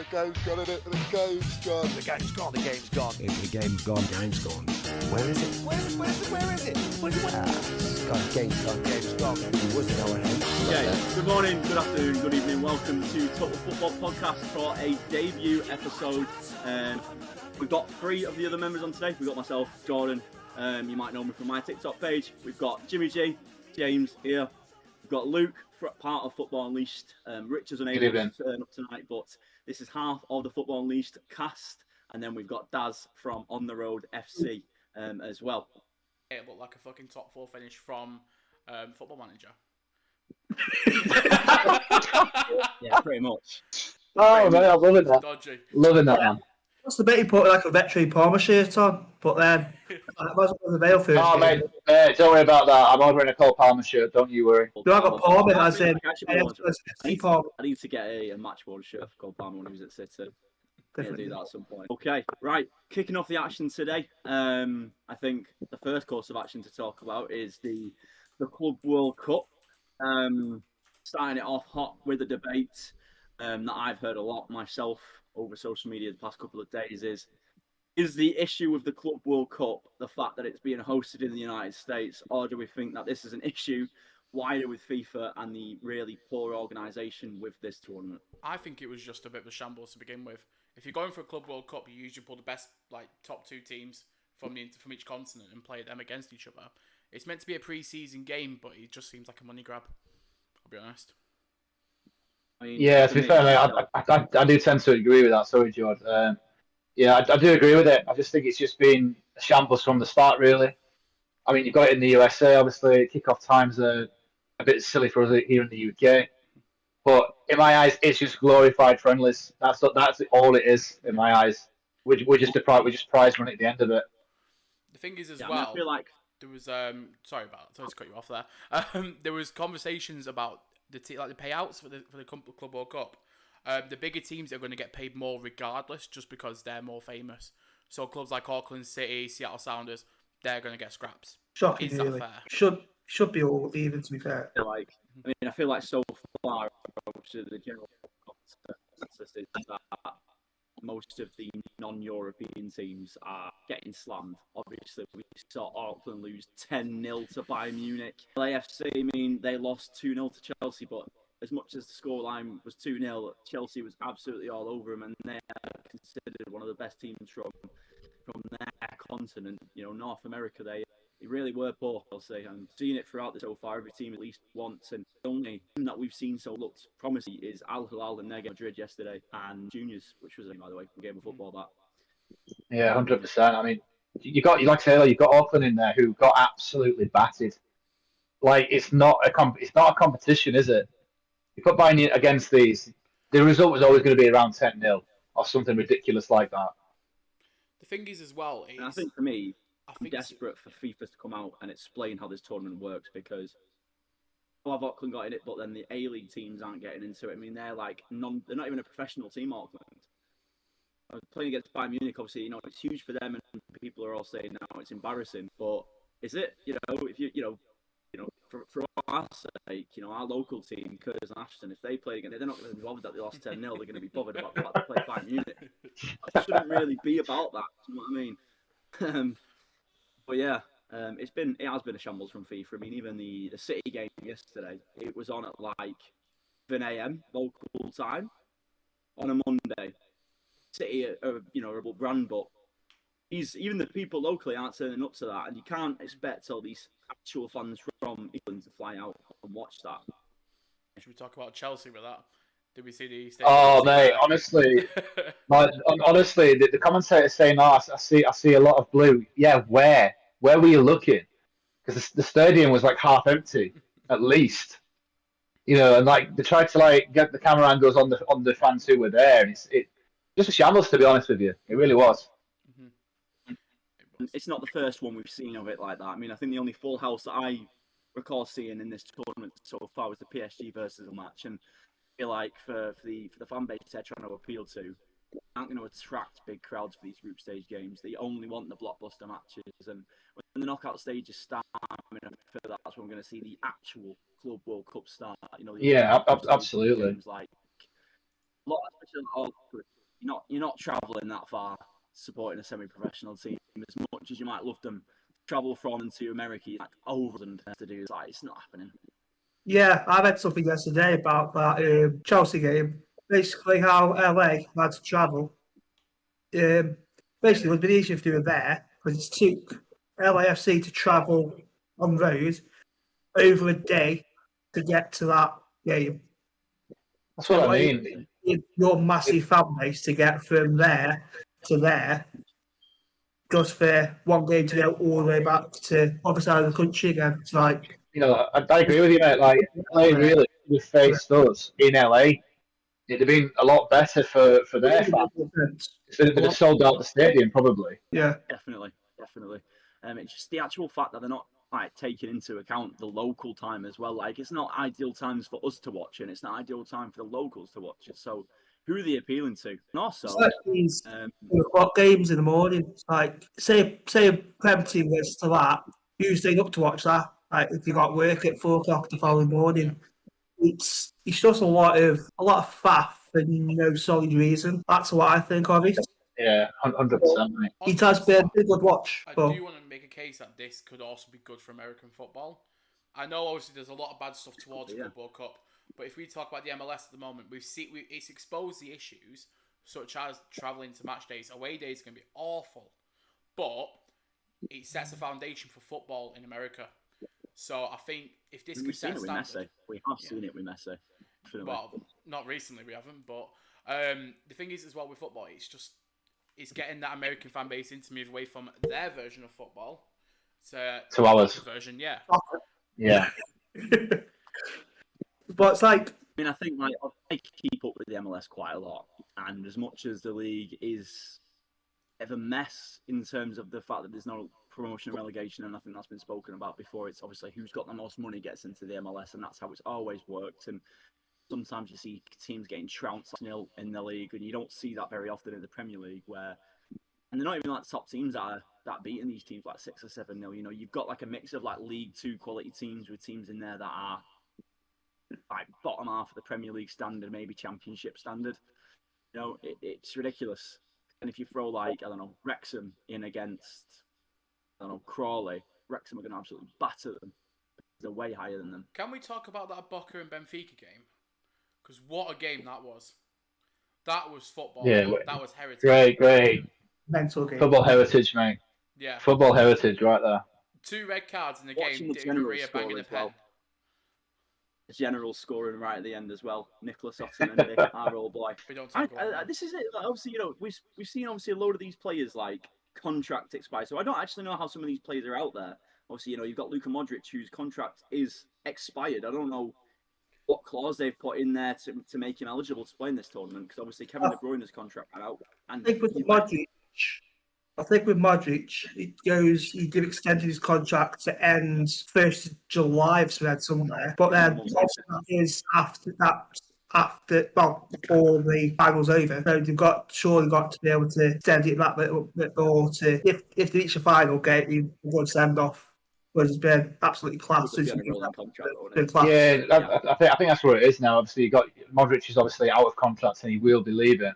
game's gone, innit? The game's gone. The game's gone, the game's gone. The game's gone, game's gone. Where is it? Where is it? Where is it? What do you want? It's gone, game's gone, game's gone. It wasn't our name. Okay, good morning, good afternoon, good evening. Welcome to Total Football Podcast for a debut episode. We've got three of the other members on today. We've got myself, Jordan. You might know me from my TikTok page. We've got Jimmy G, James here. We've got Luke, part of Football Unleashed. Rich is unable to turn up tonight, but this is half of the Football Unleashed cast. And then we've got Daz from On The Road FC as well. It looked like a fucking top four finish from Football Manager. Yeah, pretty much. Oh, man, I'm loving that. Dodgy. Loving that, man. What's the bit he put like a veterinary Parma shirt on? But then, that wasn't the veil first. Oh, mate, don't worry about that. I'm ordering a Cole Palmer shirt, don't you worry. Do I got Parma as in I need to get a match ball shirt for Cole Palmer when he was at City. Yeah, do that at some point. Okay, right. Kicking off the action today. I think the first course of action to talk about is the Club World Cup. Starting it off hot with a debate that I've heard a lot myself over social media the past couple of days is the issue with the Club World Cup the fact that it's being hosted in the United States, or do we think that this is an issue wider with FIFA and the really poor organisation with this tournament? I think it was just a bit of a shambles to begin with. If you're going for a Club World Cup, you usually pull the best, top two teams from each continent and play them against each other. It's meant to be a pre-season game, but it just seems like a money grab. I'll be honest. I mean, yeah, to be fair, mate, I do tend to agree with that. Sorry, George. Yeah, I do agree with it. I just think it's just been a shambles from the start, really. I mean, you've got it in the USA, obviously. Kickoff times are a bit silly for us here in the UK. But in my eyes, it's just glorified friendlies. That's all it is in my eyes. We're just prize money at the end of it. The thing is, I feel like there was sorry to cut you off there. There was conversations about the payouts for the Club World Cup. The bigger teams are going to get paid more regardless, just because they're more famous. So clubs like Auckland City, Seattle Sounders, they're going to get scraps. Shocking, is really. That fair? Should be all even, to be fair. I feel like so far, the general consensus is that most of the non-European teams are getting slammed. Obviously, we saw Auckland lose 10-0 to Bayern Munich. LAFC, I mean, they lost 2-0 to Chelsea, but as much as the scoreline was 2-0, Chelsea was absolutely all over them, and they are considered one of the best teams from their continent. North America, they really were poor, I'll say. I'm seeing it throughout this so far, every team at least once, and the only team that we've seen so looked promising is Al Hilal and Real Madrid yesterday, and Juniors, which was, by the way, a game of football that. Yeah, 100%. I mean, you've got Auckland in there who got absolutely battered. It's not a competition, is it? You put Bayern against these, the result was always going to be around 10-0 or something ridiculous like that. The thing is, as well, and I think for me, I'm desperate for FIFA to come out and explain how this tournament works, because Auckland got in it, but then the A-League teams aren't getting into it. I mean, they're they're not even a professional team, Auckland. Playing against Bayern Munich, obviously, it's huge for them, and people are all saying now it's embarrassing. But is it? If for our sake, our local team, Curtis and Ashton, if they play again, they're not going to be bothered that they lost 10-0. They're going to be bothered about the fact they played Bayern Munich. It shouldn't really be about that. You know what I mean? But yeah, it has been a shambles from FIFA. I mean, even the City game yesterday, it was on at 7 a.m. local time on a Monday. City are a brand, but even the people locally aren't turning up to that, and you can't expect all these actual fans from England to fly out and watch that. Should we talk about Chelsea with that? Did we see the? Oh, mate, honestly, the commentator saying, "Oh, I see a lot of blue." Yeah, where were you looking? Because the stadium was half empty, at least. And they tried to get the camera angles on the fans who were there, and it just a shambles, to be honest with you. It really was. It's not the first one we've seen of it like that. I mean, I think the only full house that I recall seeing in this tournament so far was the PSG versus match, and I feel like for the fan base they're trying to appeal to, they aren't going to attract big crowds for these group stage games. They only want the blockbuster matches, and when the knockout stages start, I feel that's when we're going to see the actual Club World Cup start. Absolutely. Games lot, especially you're not traveling that far supporting a semi-professional team as much as you might love them. Travel from and to America, like over them to do. Like, it's not happening. Yeah, I read something yesterday about that Chelsea game. Basically, how LA had to travel. Basically, it would be easier if they were there because it took LAFC to travel on the road over a day to get to that game. That's So what I mean. your massive fan base to get from there to there just for one game to go all the way back to the other side of the country again. It's like, I agree with you, mate. Like, LA really should have faced us in LA. It'd have been a lot better for their fans. They'd have sold out the stadium, probably. Yeah. Definitely. It's just the actual fact that they're not like taking into account the local time as well. Like, it's not ideal times for us to watch, and it's not ideal time for the locals to watch it. So, who are they appealing to? And also, It's like these 4 o'clock games in the morning. It's like, say a Prem team gets to that, who's staying up to watch that? Like, if you got work at 4 o'clock the following morning, it's just a lot of faff for no solid reason. That's what I think of it. Yeah, 100%, mate. It has been a good watch. I But do want to make a case that this could also be good for American football. I know obviously there's a lot of bad stuff towards the Club World Cup, but if we talk about the MLS at the moment, it's exposed the issues such as travelling to match days. Away days can be awful, but it sets a foundation for football in America. So I think if this could set a standard, we have seen it with Messi. Well, not recently we haven't, but the thing is as well with football, it's getting that American fan base to move away from their version of football to ours version. Yeah. But it's like, I mean, I think I keep up with the MLS quite a lot, and as much as the league is a mess in terms of the fact that there's no promotion and relegation, and I think that's been spoken about before. It's obviously who's got the most money gets into the MLS, and that's how it's always worked. And sometimes you see teams getting trounced 0 in the league, and you don't see that very often in the Premier League, and they're not even like the top teams that are beating these teams like 6 or 7-0. You know, you've got like a mix of like League 2 quality teams with teams in there that are like bottom half of the Premier League standard, maybe Championship standard. You know, it's ridiculous. And if you throw like, I don't know, Wrexham in against, I don't know, Crawley, Wrexham are going to absolutely batter them. They're way higher than them. Can we talk about that Boca and Benfica game? Because what a game that was. That was football. Yeah, that was heritage. Great. mental game. Football heritage, mate. Yeah. Football heritage right there. 2 red cards in the Watching game. the general Maria score banging a as pen. well. The general scoring right at the end as well. Nicholas Otamendi, our old boy. We don't talk about that. This is it. Like, obviously, you know, we've seen obviously a load of these players like contract expire. So I don't actually know how some of these players are out there. Obviously, you know, you've got Luka Modric, whose contract is expired. I don't know what clause they've put in there to make him eligible to play in this tournament, because obviously Kevin De Bruyne's contract ran out. And I think with Modric, he did extend his contract to end 1st of July, I've read somewhere. But then that is before the final's over. So they've surely got to be able to extend it that little bit more to, if they reach the final game, you would send off. Whereas it's been absolutely class. Yeah, I think that's where it is now. Obviously, you got Modric is obviously out of contract and he will be leaving.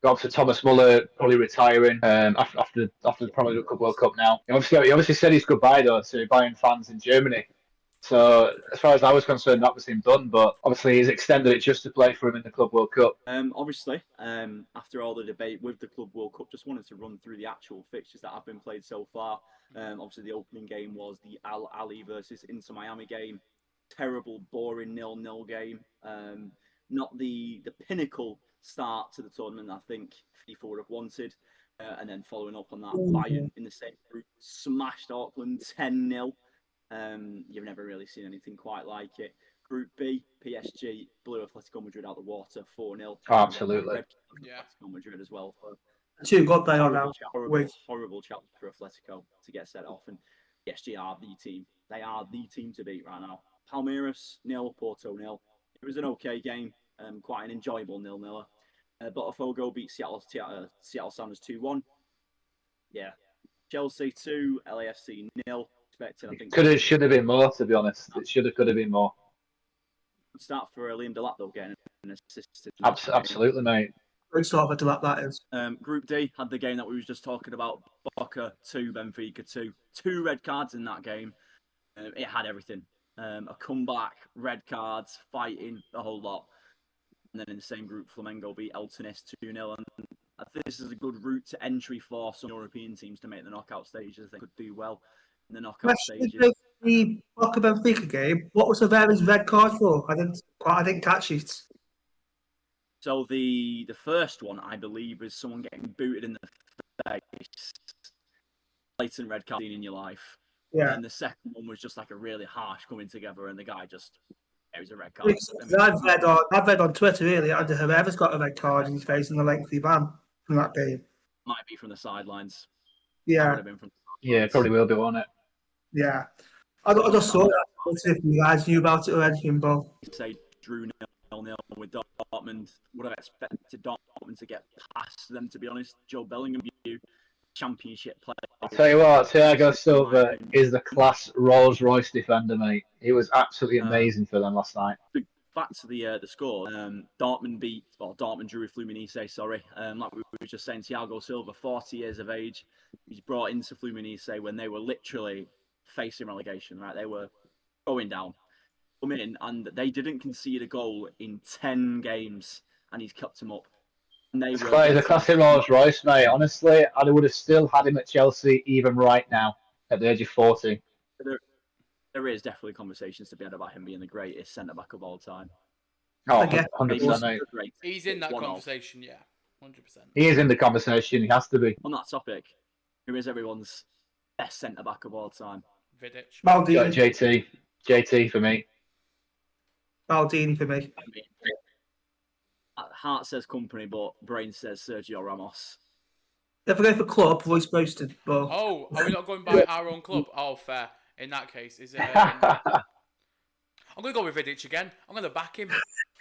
Got to Thomas Muller probably retiring after probably the World Cup now. He obviously said his goodbye though to Bayern fans in Germany. So as far as I was concerned, that was him done. But obviously, he's extended it just to play for him in the Club World Cup. Obviously, after all the debate with the Club World Cup, just wanted to run through the actual fixtures that have been played so far. Obviously, the opening game was the Al Ahly versus Inter Miami game. Terrible, boring 0-0 game. Not the pinnacle start to the tournament I think FIFA would have wanted. And then following up on that, Bayern in the same group smashed Auckland 10-0. You've never really seen anything quite like it. Group B, PSG blew Atletico Madrid out the water 4-0. Oh, absolutely. Atletico Madrid as well. Two got they on now. Horrible challenge for Atletico to get set off, and PSG are the team. They are the team to beat right now. Palmeiras 0, Porto 0. It was an okay game, quite an enjoyable 0-0. Botafogo beat Seattle Sounders 2-1. Yeah. Chelsea 2, LAFC 0. Expected, I think. Should have been more, to be honest. It could have been more. Good start for Liam Delap though, getting an assist. Absolutely, mate. Great sort of a lap that is. Group D had the game that we was just talking about. Boca 2, Benfica 2. 2 red cards in that game. It had everything. A comeback, red cards, fighting, the whole lot. And then in the same group, Flamengo beat Eltonis 2-0. And I think this is a good route to entry for some European teams to make the knockout stages. They could do well in the knockout stages. The Boca Benfica game, what was the various red card for? I didn't catch it. So the first one, I believe, is someone getting booted in the face. Blatant red card in your life. Yeah. And the second one was just like a really harsh coming together, and the guy just, it was a red card. I've read on Twitter really that whoever's got a red card in his face and a lengthy ban from that game. Might be from the sidelines. Yeah. Would have been from Yeah, it probably will be, won't it? Yeah. I just saw that. If you guys knew about it or anything, but say drew 0-0 with Dortmund. Would have expected Dortmund to get past them, to be honest. Joe Bellingham, championship player. I'll tell you what, Thiago Silva is the class Rolls Royce defender, mate. He was absolutely amazing for them last night. Back to the score. Dortmund drew with Fluminense. Sorry, like we were just saying, Thiago Silva, 40 years of age, he's brought into Fluminense when they were literally facing relegation. Right, they were going down. Come in and they didn't concede a goal in 10 games, and he's kept them up. He's a classic Rolls Royce, mate. Honestly, I would have still had him at Chelsea even right now at the age of 40. There is definitely conversations to be had about him being the greatest centre back of all time. Oh, 100%, mate. He's in that conversation, yeah, 100%. He is in the conversation. He has to be. On that topic, who is everyone's best centre back of all time? Vidic. Maldini. JT for me. Maldini for me. Heart says company, but brain says Sergio Ramos. If I go for club, Royce Boasted. But oh, are we not going by our own club? Oh, fair. In that case, is it? I'm going to go with Vidic again. I'm going to back him.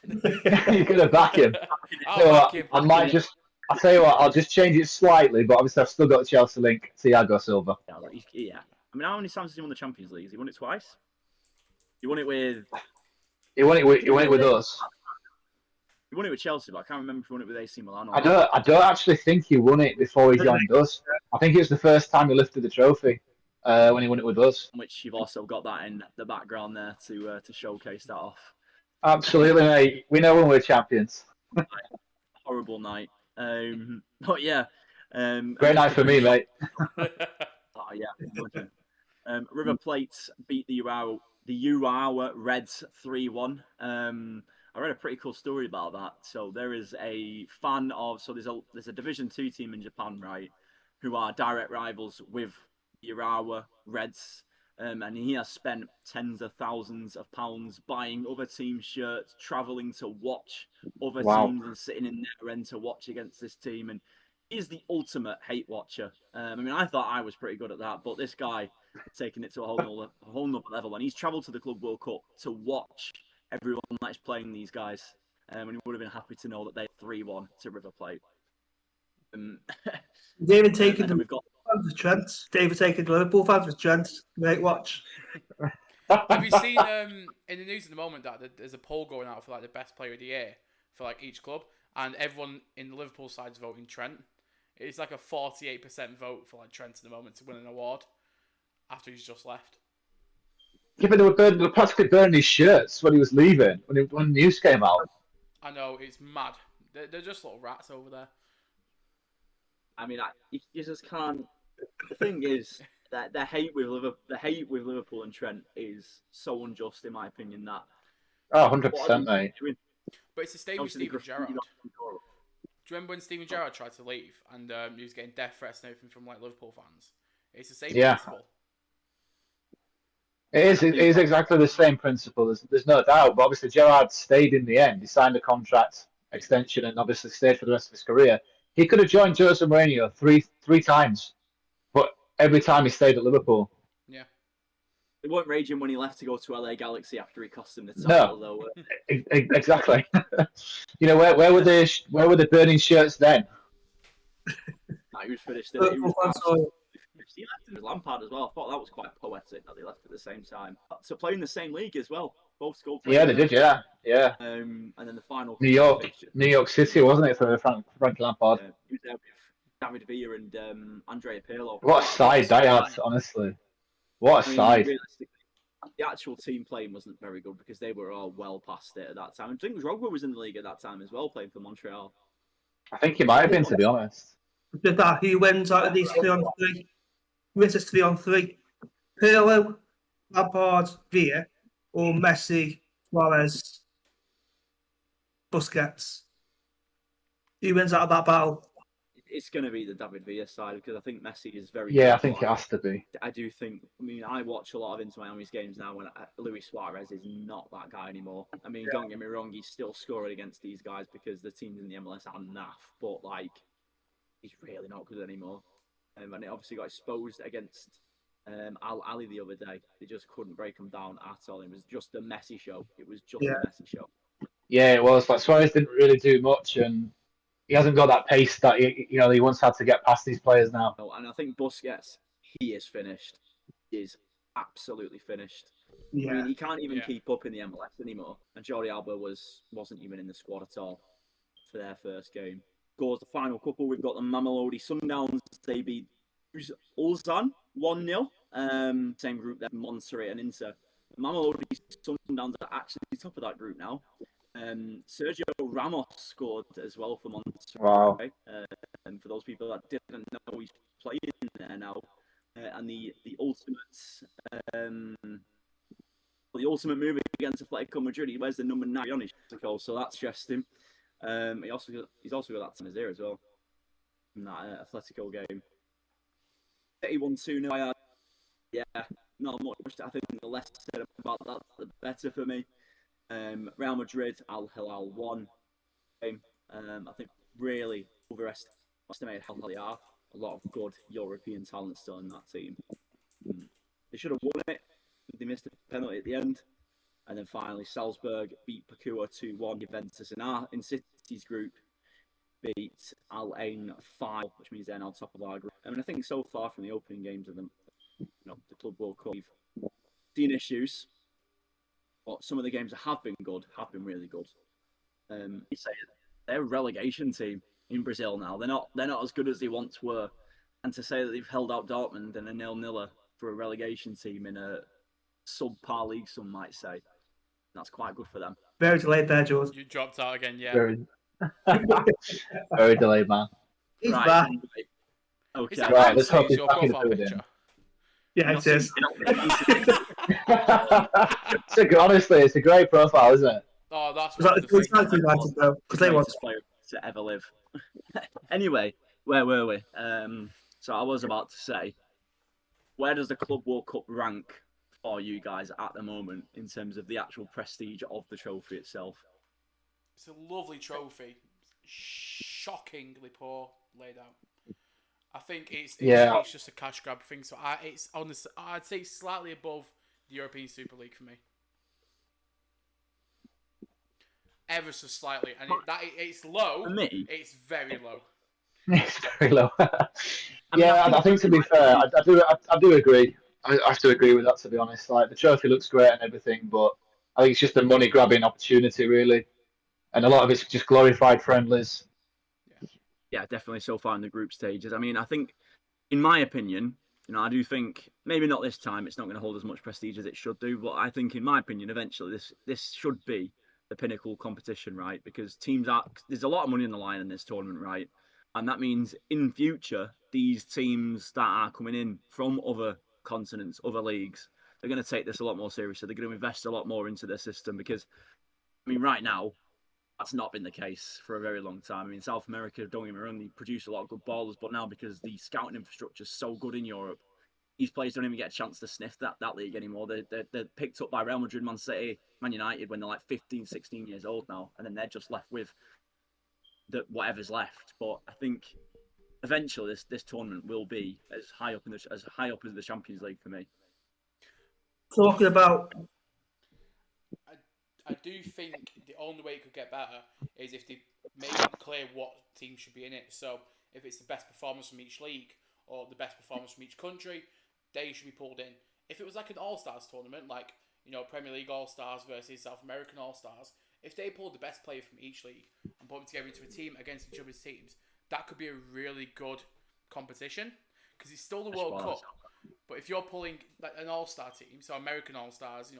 You're going to back him? Back him. I'll tell you what, I'll just change it slightly, but obviously I've still got the Chelsea link, Thiago Silva. Yeah. I mean, how many times has he won the Champions League? Has he won it twice? He won it with... He won it with us. He won it with Chelsea, but I can't remember if he won it with AC Milan. I don't actually think he won it before he joined us. I think it was the first time he lifted the trophy when he won it with us. Which you've also got that in the background there to showcase that off. Absolutely, mate. We know when we're champions. Horrible night. But yeah. Great night for me, mate. Oh, yeah. River Plate beat the Urawa Reds 3-1. I read a pretty cool story about that. So there is a fan of there's a Division 2 team in Japan, right, who are direct rivals with the Urawa Reds. And he has spent tens of thousands of pounds buying other team shirts, travelling to watch other teams and sitting in their end to watch against this team. And he's the ultimate hate watcher. I mean, I thought I was pretty good at that, but this guy taking it to a whole nother level. And he's travelled to the Club World Cup to watch everyone that's playing these guys. And he would have been happy to know that they're 3-1 to River Plate. David taking the fans with Trent. David taking the Liverpool fans with Trent. Great watch. Have you seen in the news at the moment that there's a poll going out for like the best player of the year for like each club, and everyone in the Liverpool side is voting Trent. It's like a 48% vote for like Trent at the moment to win an award after he's just left. Yeah, but they were practically burning his shirts when he was leaving, when the news came out. I know, it's mad. They're just little rats over there. I mean, you just can't. The thing is that the hate with Liverpool and Trent is so unjust, in my opinion. That 100%, mate. But it's the same with Steven Gerrard. Do you remember when Steven Gerrard tried to leave and he was getting death threats and everything from like Liverpool fans? It's the same principle. It is exactly the same principle. There's no doubt. But obviously, Gerrard stayed in the end. He signed a contract extension and obviously stayed for the rest of his career. He could have joined Jose Mourinho three times, but every time he stayed at Liverpool. Yeah. They weren't raging when he left to go to LA Galaxy after he cost him the title, though. Exactly. You know, where were the burning shirts then? He was finished. He left with Lampard as well. I thought that was quite poetic that they left at the same time. So playing the same league as well. Both scored. Yeah, they did. Yeah. And then the final. New York City, wasn't it, for Frank Lampard? He was there with David Villa and Andrea Pirlo. What a side they had, honestly. What a side. Realistically, the actual team playing wasn't very good because they were all well past it at that time. I think Drogba was in the league at that time as well, playing for Montreal. I think he might have been, to be honest. Did that? Who wins out of these 3-on-3? Who is this 3-on-3? Pirlo, Lampard, Villa, or Messi, Suarez, Busquets? Who wins out of that battle? It's going to be the David Villa side because I think Messi is very. Yeah, good, I think it has to be. I do think. I mean, I watch a lot of Inter Miami's games now when Luis Suarez is not that guy anymore. I mean, don't get me wrong, he's still scoring against these guys because the teams in the MLS are naff, but like, he's really not good anymore. And it obviously got exposed against Al Ali the other day. They just couldn't break him down at all. It was just a Messi show. It was just a Messi show. Yeah, it was. Like, Suarez didn't really do much, and he hasn't got that pace that he once had to get past these players now. And I think Busquets, he is finished. He is absolutely finished. Yeah. I mean, he can't even keep up in the MLS anymore. And Jordi Alba wasn't even in the squad at all for their first game. Goes the final couple. We've got the Mamelodi Sundowns. They beat Ulsan 1-0. Same group there, Monterrey and Inter. The Mamelodi Sundowns are actually top of that group now. Sergio Ramos scored as well for Monterrey. Wow. And for those people that didn't know, he's playing there now. And the ultimate move against Atletico Madrid, he wears the number 9 on his goal, so that's just him. He's also got that Tanazir as well in that Atletico game. 81-2-0. Yeah, not much. I think the less said about that, the better for me. Real Madrid, Al Hilal 1 game. I think really overestimated how they are. A lot of good European talent still in that team. They should have won it. They missed a penalty at the end. And then finally, Salzburg beat Pakua 2-1. Juventus in City's group beat Al Ain 5, which means they're now top of our group. I mean, I think so far from the opening games of the Club World Cup, we've seen issues. But some of the games that have been good have been really good. They're a relegation team in Brazil now. They're not as good as they once were. And to say that they've held out Dortmund and a 0-0 for a relegation team in a subpar league, some might say, that's quite good for them. Very delayed there, George. You dropped out again, yeah. Very delayed, man. He's back. Okay. Right, let's hope he's your back in the profile building. picture? Yeah, it is. Honestly, it's a great profile, isn't it? Oh, that's Was that the United United though? Because they want player to ever live. Anyway, where were we? So I was about to say, where does the Club World Cup rank for you guys at the moment in terms of the actual prestige of the trophy itself? It's a lovely trophy. Shockingly poor laid out. I think it's just a cash grab thing. So I'd say slightly above the European Super League for me. Ever so slightly, and it's low. For me, it's very low. It's very low. I think to be fair, I do agree. I have to agree with that, to be honest. Like, the trophy looks great and everything, but I think it's just a money grabbing opportunity, really, and a lot of it's just glorified friendlies. Yeah, definitely so far in the group stages. I mean, I think, in my opinion, I do think maybe not this time. It's not going to hold as much prestige as it should do, but I think, in my opinion, eventually this should be the pinnacle competition, right? Because there's a lot of money on the line in this tournament, right? And that means in future, these teams that are coming in from other continents, other leagues, they're going to take this a lot more seriously. They're going to invest a lot more into their system because, I mean, right now, that's not been the case for a very long time. I mean, South America, don't get me wrong, they produce a lot of good ballers, but now because the scouting infrastructure is so good in Europe, these players don't even get a chance to sniff that league anymore. They're picked up by Real Madrid, Man City, Man United when they're like 15, 16 years old now, and then they're just left with whatever's left. But I think eventually this tournament will be as high up as the Champions League for me. talking about. I do think the only way it could get better is if they make it clear what team should be in it. So if it's the best performance from each league or the best performance from each country, they should be pulled in. If it was like an All-Stars tournament, like Premier League All-Stars versus South American All-Stars, if they pulled the best player from each league and put them together into a team against each other's teams, that could be a really good competition because it's still the World Cup. But if you're pulling like an All-Star team, so American All-Stars,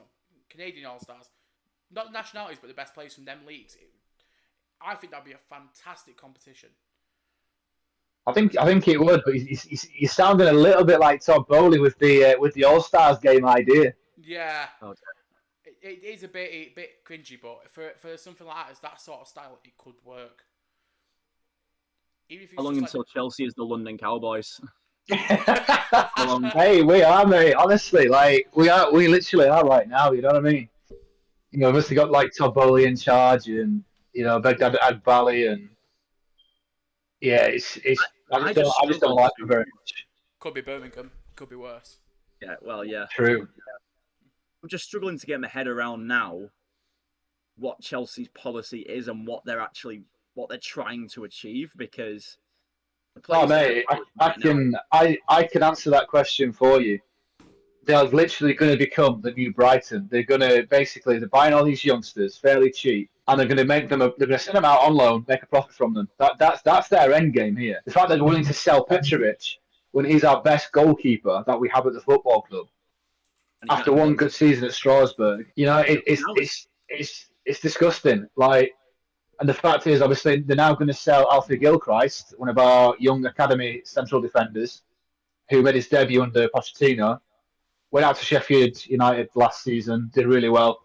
Canadian All-Stars, not nationalities, but the best players from them leagues, I think that'd be a fantastic competition. I think it would, but he's sounding a little bit like Todd Bowley with the All Stars game idea. Yeah. Okay. It is a bit cringy, but for something like that sort of style, it could work. Even if it's how long until Chelsea is the London Cowboys? Hey, we are, mate. Honestly, like we literally are right now. You know what I mean? We've obviously got like Todd Bowley in charge, and Begdad Agbali, and yeah, I just don't like them very much. Could be Birmingham. Could be worse. Yeah, well, yeah. True. I'm just struggling to get my head around now what Chelsea's policy is and what they're trying to achieve, because mate, I can answer that question for you. They're literally going to become the new Brighton. They're buying all these youngsters fairly cheap, and they're going to send them out on loan, make a profit from them. That's their end game here. The fact that they're willing to sell Petrovic when he's our best goalkeeper that we have at the football club after one good season at Strasbourg, it's disgusting. Like, and the fact is, obviously, they're now going to sell Alfie Gilchrist, one of our young academy central defenders, who made his debut under Pochettino. Went out to Sheffield United last season, did really well,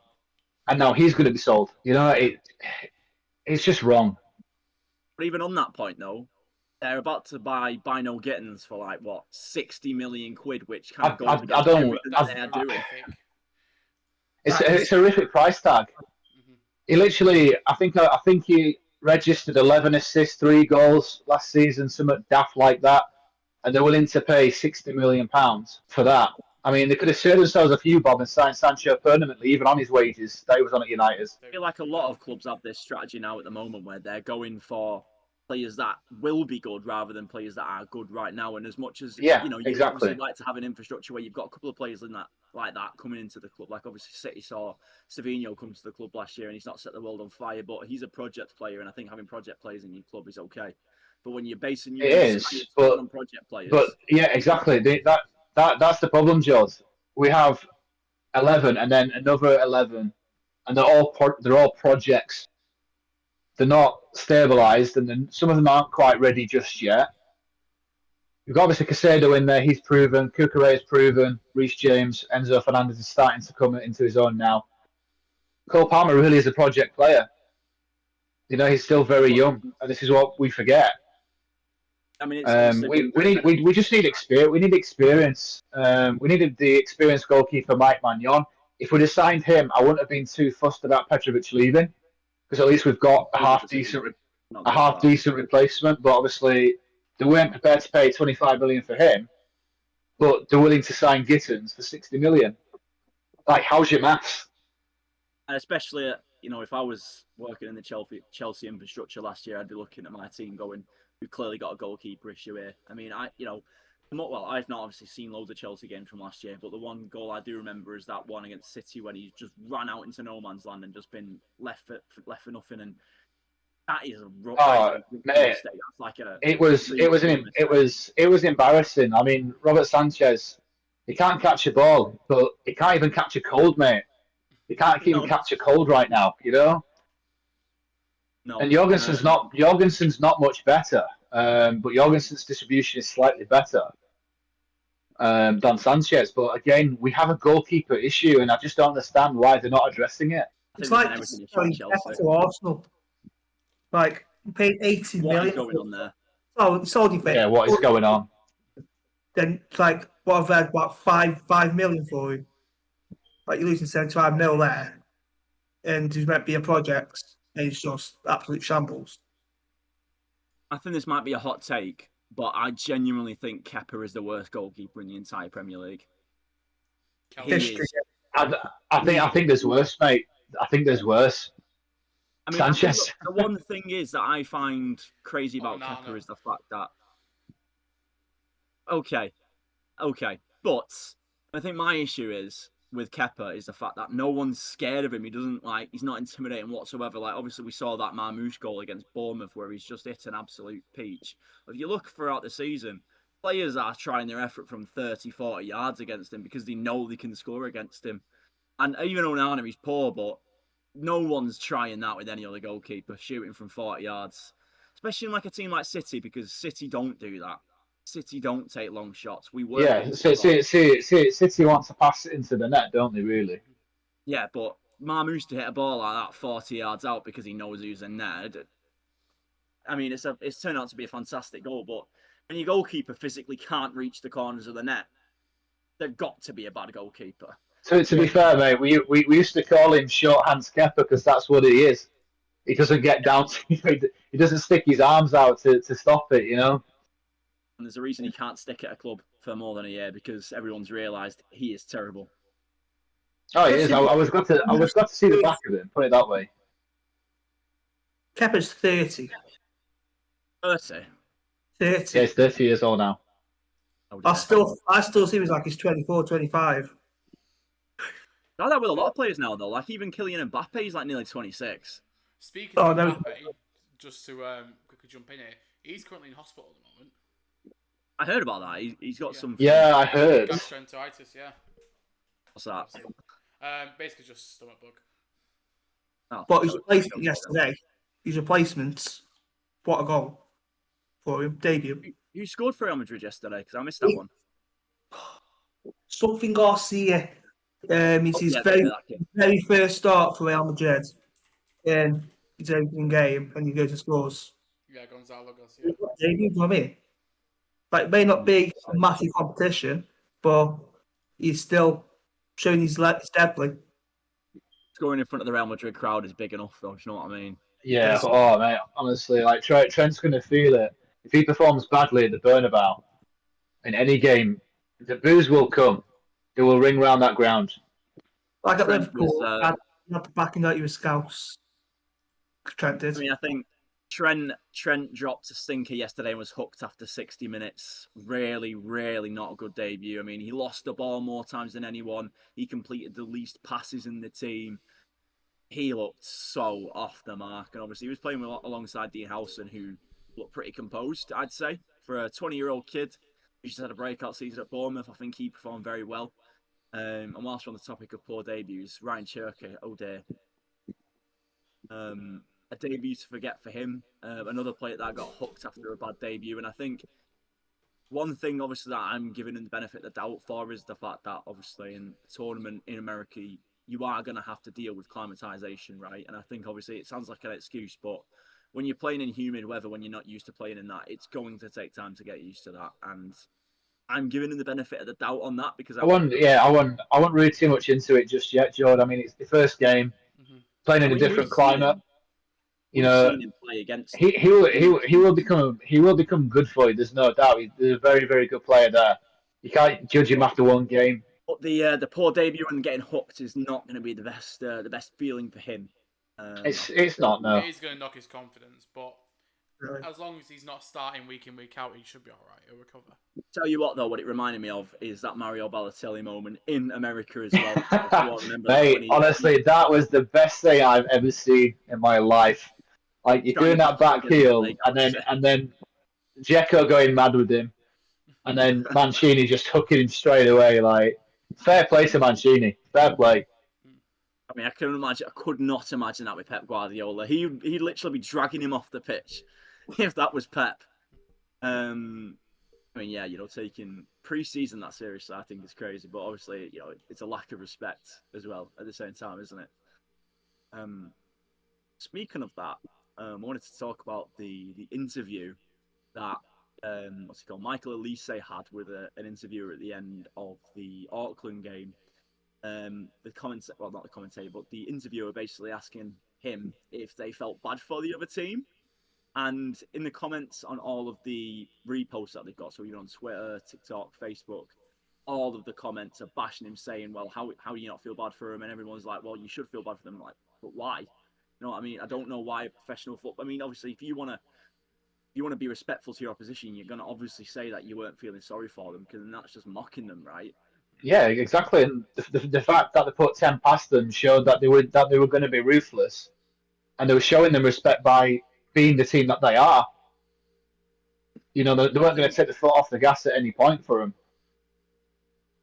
and now he's going to be sold. It's just wrong. But even on that point, though, they're about to buy Bino Gittins for like what, 60 million quid, which kind of goes against everything that they're doing. It's a horrific price tag. Mm-hmm. He literally, I think he registered 11 assists, 3 goals last season, something daft like that, and they're willing to pay £60 million for that. I mean, they could have saved themselves a few bob and signed Sancho permanently, even on his wages that he was on at United. I feel like a lot of clubs have this strategy now at the moment where they're going for players that will be good rather than players that are good right now. And as much as you exactly like to have an infrastructure where you've got a couple of players in that like that coming into the club, like obviously City saw Savinho come to the club last year and he's not set the world on fire, but he's a project player, and I think having project players in your club is okay. But when you're basing on project players, but yeah, exactly. That's the problem, George. We have 11 and then another 11, and they're all projects. They're not stabilised, and then some of them aren't quite ready just yet. You've got obviously Casado in there. He's proven. Cucurella's proven. Reece James, Enzo Fernandez is starting to come into his own now. Cole Palmer really is a project player. He's still very young, and this is what we forget. I mean, we just need experience. We need experience. We needed the experienced goalkeeper Mike Magnon. If we'd have signed him, I wouldn't have been too fussed about Petrovic leaving, because at least we've got a half decent replacement. But obviously, they weren't prepared to pay 25 million for him, but they're willing to sign Gittins for 60 million. Like, how's your maths? And especially, if I was working in the Chelsea infrastructure last year, I'd be looking at my team going, we've clearly got a goalkeeper issue here. I mean, I've not obviously seen loads of Chelsea games from last year, but the one goal I do remember is that one against City when he just ran out into no man's land and just been left for nothing. And that is mate, it was embarrassing. I mean, Robert Sanchez, he can't catch a ball, but he can't even catch a cold, mate. He can't even catch a cold right now, No. And Jorgensen's not much better, but Jorgensen's distribution is slightly better than Sanchez. But again, we have a goalkeeper issue, and I just don't understand why they're not addressing it. It's like to Arsenal. Like, you paid 80 million. What is going on there? Oh, sold you for Yeah, what is going on? Then it's like, what I've had, about 5 million for him. Like, you're losing 75 mil there, and he's meant to be a project. And it's just absolute shambles. I think this might be a hot take, but I genuinely think Kepa is the worst goalkeeper in the entire Premier League. I think there's worse, mate. I think there's worse. I mean, Sanchez. The one thing is that I find crazy about Kepa is the fact that okay, but I think my issue is with Kepa is the fact that no one's scared of him. He's not intimidating whatsoever. Like, obviously, we saw that Marmoush goal against Bournemouth where he's just hit an absolute peach. If you look throughout the season, players are trying their effort from 30, 40 yards against him because they know they can score against him. And even Onana, he's poor, but no one's trying that with any other goalkeeper, shooting from 40 yards. Especially in like a team like City, because City don't do that. City don't take long shots. We work. Yeah, City wants to pass it into the net, don't they? Really? Yeah, but Marmoush to hit a ball like that 40 yards out because he knows who's in there. I mean, it's turned out to be a fantastic goal, but when your goalkeeper physically can't reach the corners of the net, they've got to be a bad goalkeeper. So to be fair, mate, we used to call him short hands Kepa because that's what he is. He doesn't get down. He doesn't stick his arms out to stop it. And there's a reason he can't stick at a club for more than a year because everyone's realised he is terrible. Oh, he is. I was glad to see the back of him. Put it that way. Kepa's 30. 30? 30. Yeah, he's 30 years old now. I still see him as like he's 24, 25. Like that with a lot of players now, though. Like even Kylian Mbappé, he's like nearly 26. Speaking of Mbappe, just to quickly jump in here, he's currently in hospital at the moment. I heard about that. He's got some. Yeah, I heard. Gastroenteritis, yeah. What's that? Basically just stomach bug. Oh, But his replacement yesterday, his replacements, what a goal for him, debut. Who scored for Real Madrid yesterday? Because I missed that one. Something Garcia. It's his very first start for Real Madrid. In his opening game, and he goes and scores. Yeah, Gonzalo Garcia. Debut, you know what I mean? Like, it may not be a massive competition, but he's still showing he's deadly. Scoring in front of the Real Madrid crowd is big enough, though. Do you know what I mean? Yeah. Oh, mate. Honestly, like Trent's going to feel it if he performs badly at the Bernabeu in any game. The boos will come. They will ring round that ground. Like at Liverpool, you had to back in that you were Scouse. Trent did. I mean, I think Trent dropped a stinker yesterday and was hooked after 60 minutes. Really, really not a good debut. I mean, he lost the ball more times than anyone. He completed the least passes in the team. He looked so off the mark. And obviously, he was playing alongside Dean Howson, who looked pretty composed, I'd say. For a 20-year-old kid who just had a breakout season at Bournemouth, I think he performed very well. And whilst we're on the topic of poor debuts, Ryan Cherky, oh dear. A debut to forget for him. Another player that got hooked after a bad debut. And I think one thing, obviously, that I'm giving him the benefit of the doubt for is the fact that, obviously, in a tournament in America, you are going to have to deal with climatization, right? And I think, obviously, it sounds like an excuse, but when you're playing in humid weather, when you're not used to playing in that, it's going to take time to get used to that. And I'm giving him the benefit of the doubt on that because I won't read too much into it just yet, George. I mean, it's the first game, playing in a different climate. We've seen him play against. He will become good for you. There's no doubt. He's a very, very good player there. You can't judge him after one game. But the poor debut and getting hooked is not going to be the best feeling for him. It's not, no. It is going to knock his confidence, but as long as he's not starting week in, week out, he should be all right. He'll recover. Tell you what, though, what it reminded me of is that Mario Balotelli moment in America as well. Mate, honestly, that was the best thing I've ever seen in my life. Like, you're doing that back heel, and then Dzeko going mad with him, and then Mancini just hooking him straight away. Like, fair play to Mancini. Fair play. I mean, I could not imagine that with Pep Guardiola. He'd literally be dragging him off the pitch if that was Pep. I mean, yeah, taking pre-season that seriously, I think is crazy. But obviously, it's a lack of respect as well at the same time, isn't it? Speaking of that, I wanted to talk about the interview that Michael Elise had with an interviewer at the end of the Auckland game. Not the commentator, but the interviewer basically asking him if they felt bad for the other team. And in the comments on all of the reposts that they've got, so on Twitter, TikTok, Facebook, all of the comments are bashing him, saying, well, how do you not feel bad for him? And everyone's like, well, you should feel bad for them. Like, but why? You know what I mean? I don't know why professional football. I mean, obviously, if you want to be respectful to your opposition, you're going to obviously say that you weren't feeling sorry for them, because that's just mocking them, right? Yeah, exactly. And the fact that they put 10 past them showed that they were going to be ruthless, and they were showing them respect by being the team that they are. You know, they weren't going to take the foot off the gas at any point for them.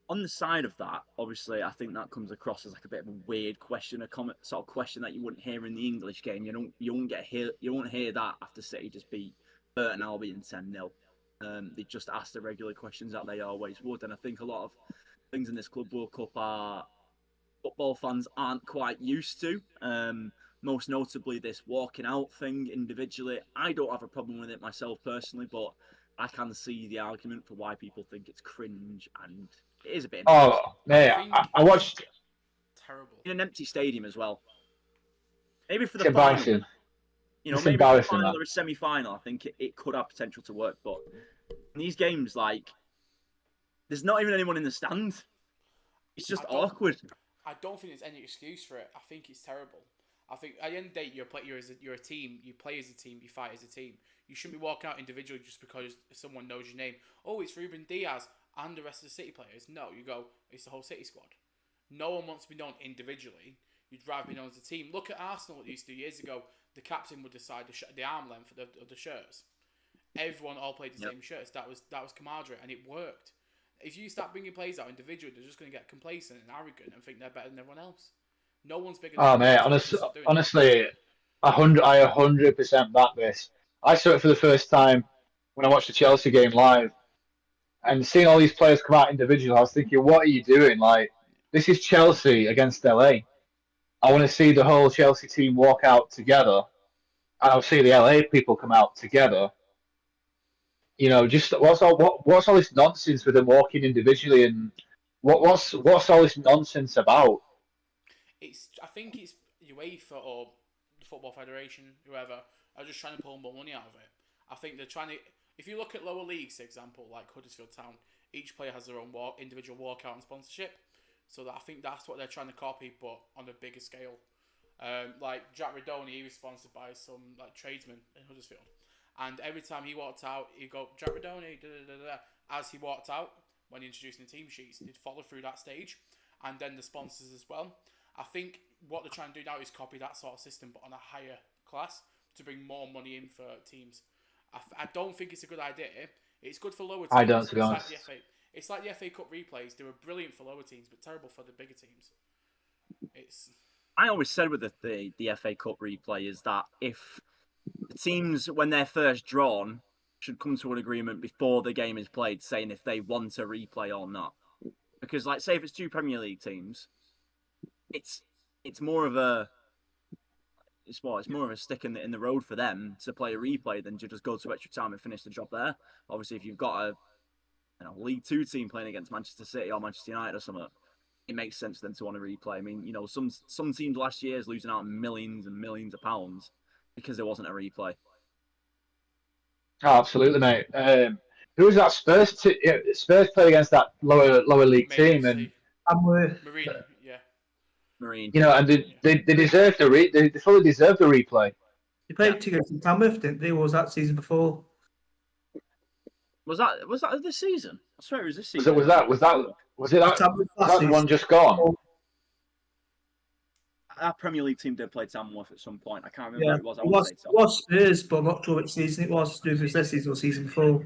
On the side of that, obviously, I think that comes across as like a bit of a weird question, a comment sort of question that you wouldn't hear in the English game. You won't hear that after City just beat Burton Albion 10-0. They just ask the regular questions that they always would, and I think a lot of things in this Club World Cup are football fans aren't quite used to. Most notably, this walking out thing individually. I don't have a problem with it myself personally, but I can see the argument for why people think it's cringe, and it is a bit embarrassing. Oh, man, I watched. Terrible. In an empty stadium as well. Maybe for It's the final, embarrassing. maybe for the embarrassing, final that. or a semi-final, I think it could have potential to work. But in these games, like, there's not even anyone in the stand. It's just awkward. I don't think there's any excuse for it. I think it's terrible. I think at the end of the day, you're a team. You play as a team. You fight as a team. You shouldn't be walking out individually just because someone knows your name. Oh, it's Ruben Diaz and the rest of the City players. No, you go, it's the whole City squad. No one wants to be known individually. You'd rather be known as a team. Look at Arsenal what they used to do years ago. The captain would decide the arm length of the shirts. Everyone all played the same shirts. That was camaraderie, and it worked. If you start bringing players out individually, they're just going to get complacent and arrogant and think they're better than everyone else. No one's bigger than Oh, anyone man, else. honestly, I 100% back this. I saw it for the first time when I watched the Chelsea game live, and seeing all these players come out individually, I was thinking, what are you doing? Like, this is Chelsea against LA. I want to see the whole Chelsea team walk out together, and I'll see the LA people come out together. You know, just what's all this nonsense with them walking individually, and what's all this nonsense about? I think it's UEFA or the Football Federation, whoever, are just trying to pull more money out of it. I think they're trying to. If you look at lower leagues, for example, like Huddersfield Town, each player has their own individual walkout and sponsorship. So I think that's what they're trying to copy, but on a bigger scale. Like Jack Redoni, he was sponsored by some like tradesman in Huddersfield, and every time he walked out, he'd go Jack Redoni. Da, da, da, da. As he walked out, when introducing the team sheets, he'd follow through that stage, and then the sponsors as well. I think what they're trying to do now is copy that sort of system, but on a higher class to bring more money in for teams. I don't think it's a good idea. It's good for lower teams. I don't, to be honest. It's like the FA Cup replays. They were brilliant for lower teams, but terrible for the bigger teams. I always said with the FA Cup replay is that if the teams, when they're first drawn, should come to an agreement before the game is played, saying if they want a replay or not. Because, like, say if it's two Premier League teams, it's more of a stick in the road for them to play a replay than to just go to extra time and finish the job there. Obviously, if you've got a League Two team playing against Manchester City or Manchester United or something, it makes sense for them to want to replay. I mean, some teams last year is losing out millions and millions of pounds because there wasn't a replay. Oh, absolutely, mate. Who was that Spurs? Spurs played against that lower league team, and Marine, yeah. Marine. You know, and they deserved they fully deserved the replay. They played against Tamworth, didn't they? Or was that season before? Was that this season? I swear it was this season. Was it that one just gone? Our Premier League team did play Tamworth at some point. I can't remember who it was. It was Spurs, but I'm not sure which season it was. It was this season or season before.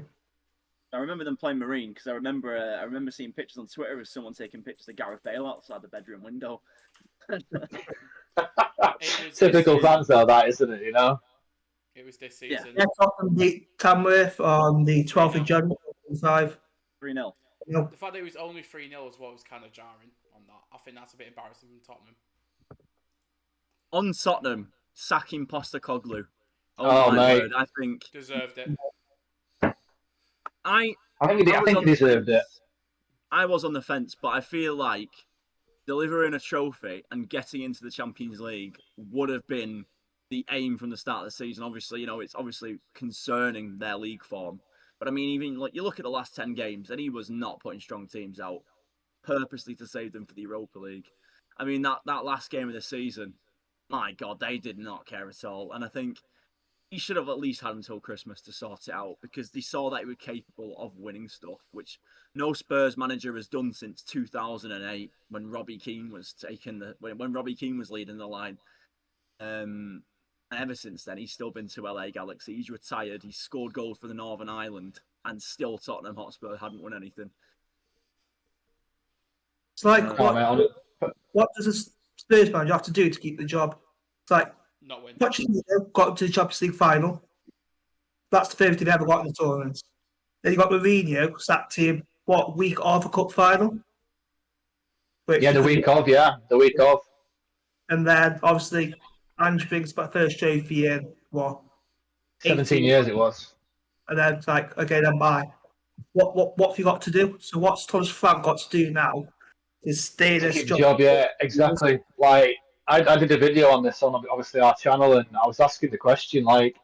I remember them playing Marine because I remember seeing pictures on Twitter of someone taking pictures of Gareth Bale outside the bedroom window. Typical fans, though, that isn't it? You know. It was this season. Yeah, Tottenham beat Tamworth on the 12th of January 2005. 3-0. The fact that it was only 3-0 is what was kind of jarring on that. I think that's a bit embarrassing from Tottenham. On Tottenham, sacking Postecoglou. Oh my word, I think deserved it. I think he deserved it. I was on the fence, but I feel like delivering a trophy and getting into the Champions League would have been the aim from the start of the season. Obviously, it's obviously concerning their league form. But I mean, even like you look at the last 10 games, and he was not putting strong teams out purposely to save them for the Europa League. I mean, that last game of the season, my God, they did not care at all. And I think he should have at least had until Christmas to sort it out because they saw that he was capable of winning stuff, which no Spurs manager has done since 2008 when Robbie Keane was when Robbie Keane was leading the line. Ever since then, he's still been to LA Galaxy. He's retired. He's scored goals for the Northern Ireland, and still Tottenham Hotspur hadn't won anything. It's like what does a Spurs manager have to do to keep the job? It's like Not win. Pochettino got to the Champions League final. That's the furthest they've ever got in the tournament. Then you got Mourinho, sacked him, week of a cup final? The week of. And then, obviously, Ange brings back first trophy in, 17 years it was. And then it's like, okay, then bye. What have you got to do? So what's Thomas Frank got to do now is stay in this job? Yeah, exactly. Like, I did a video on this on obviously our channel, and I was asking the question, like,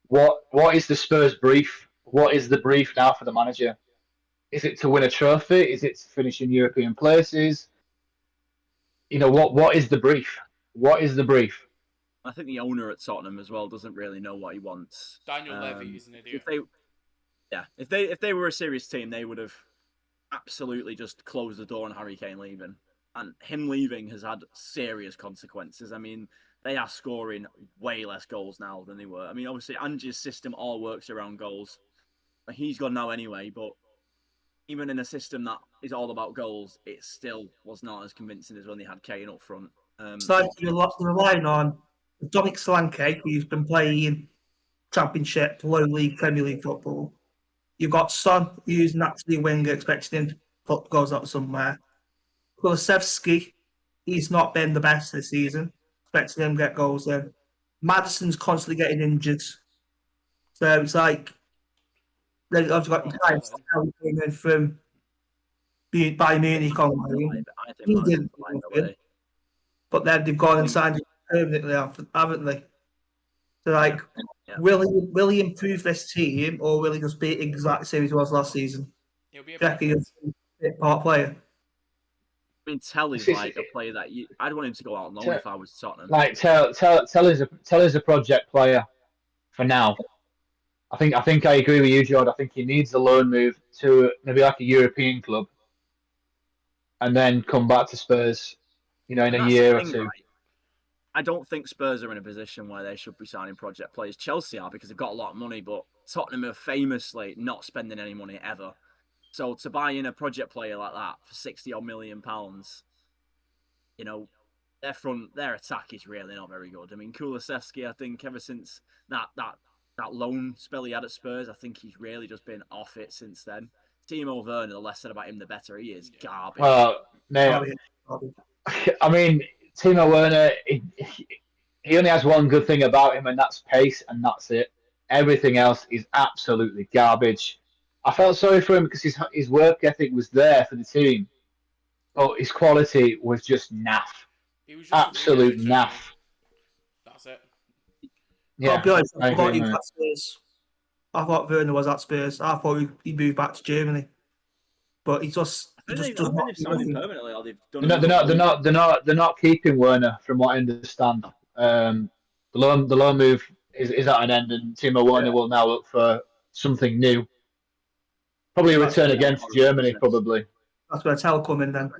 what is the Spurs brief? What is the brief now for the manager? Is it to win a trophy? Is it to finish in European places? What is the brief? What is the brief? I think the owner at Tottenham as well doesn't really know what he wants. Daniel Levy is an idiot. If they were a serious team, they would have absolutely just closed the door on Harry Kane leaving. And him leaving has had serious consequences. I mean, they are scoring way less goals now than they were. I mean, obviously, Ange's system all works around goals. He's gone now anyway, but even in a system that is all about goals, it still was not as convincing as when they had Kane up front. It's like you're relying on Dominic Solanke, who's been playing Championship, Low League, Premier League football. You've got Son, who's naturally a winger, expecting him to put goals out somewhere. Kulusevski, he's not been the best this season, expecting him to get goals in. Maddison's constantly getting injured. So it's like, they've got time came in from Bayern Munich on loan. He didn't do nothing. But then they've gone and signed him permanently, haven't they? So, like, will he improve this team, or will he just be exactly the same as he was last season? He'll be a part player. I mean, Tell is like a player that I'd want him to go out on loan if I was Tottenham. Like Tell is a project player for now. I think I agree with you, George. I think he needs a loan move to maybe like a European club, and then come back to Spurs, in a year or two. Right? I don't think Spurs are in a position where they should be signing project players. Chelsea are because they've got a lot of money, but Tottenham are famously not spending any money ever. So to buy in a project player like that for £60 million, their attack is really not very good. I mean, Kulusevski, I think ever since that loan spell he had at Spurs, I think he's really just been off it since then. Timo Werner, the less said about him, the better. He is garbage. Well, I mean, Timo Werner, he only has one good thing about him, and that's pace, and that's it. Everything else is absolutely garbage. I felt sorry for him because his work ethic was there for the team, but his quality was just naff. He was just absolute naff. That's it. Yeah, I'll be honest, I forgot he was at Spurs. I thought Werner was at Spurs. I thought he moved back to Germany, but he just. They've signed him permanently, or they've done. They're not keeping Werner, from what I understand. The loan move is at an end, and Timo Werner will now look for something new. Probably a return again to Germany, probably. That's where Tell come in then.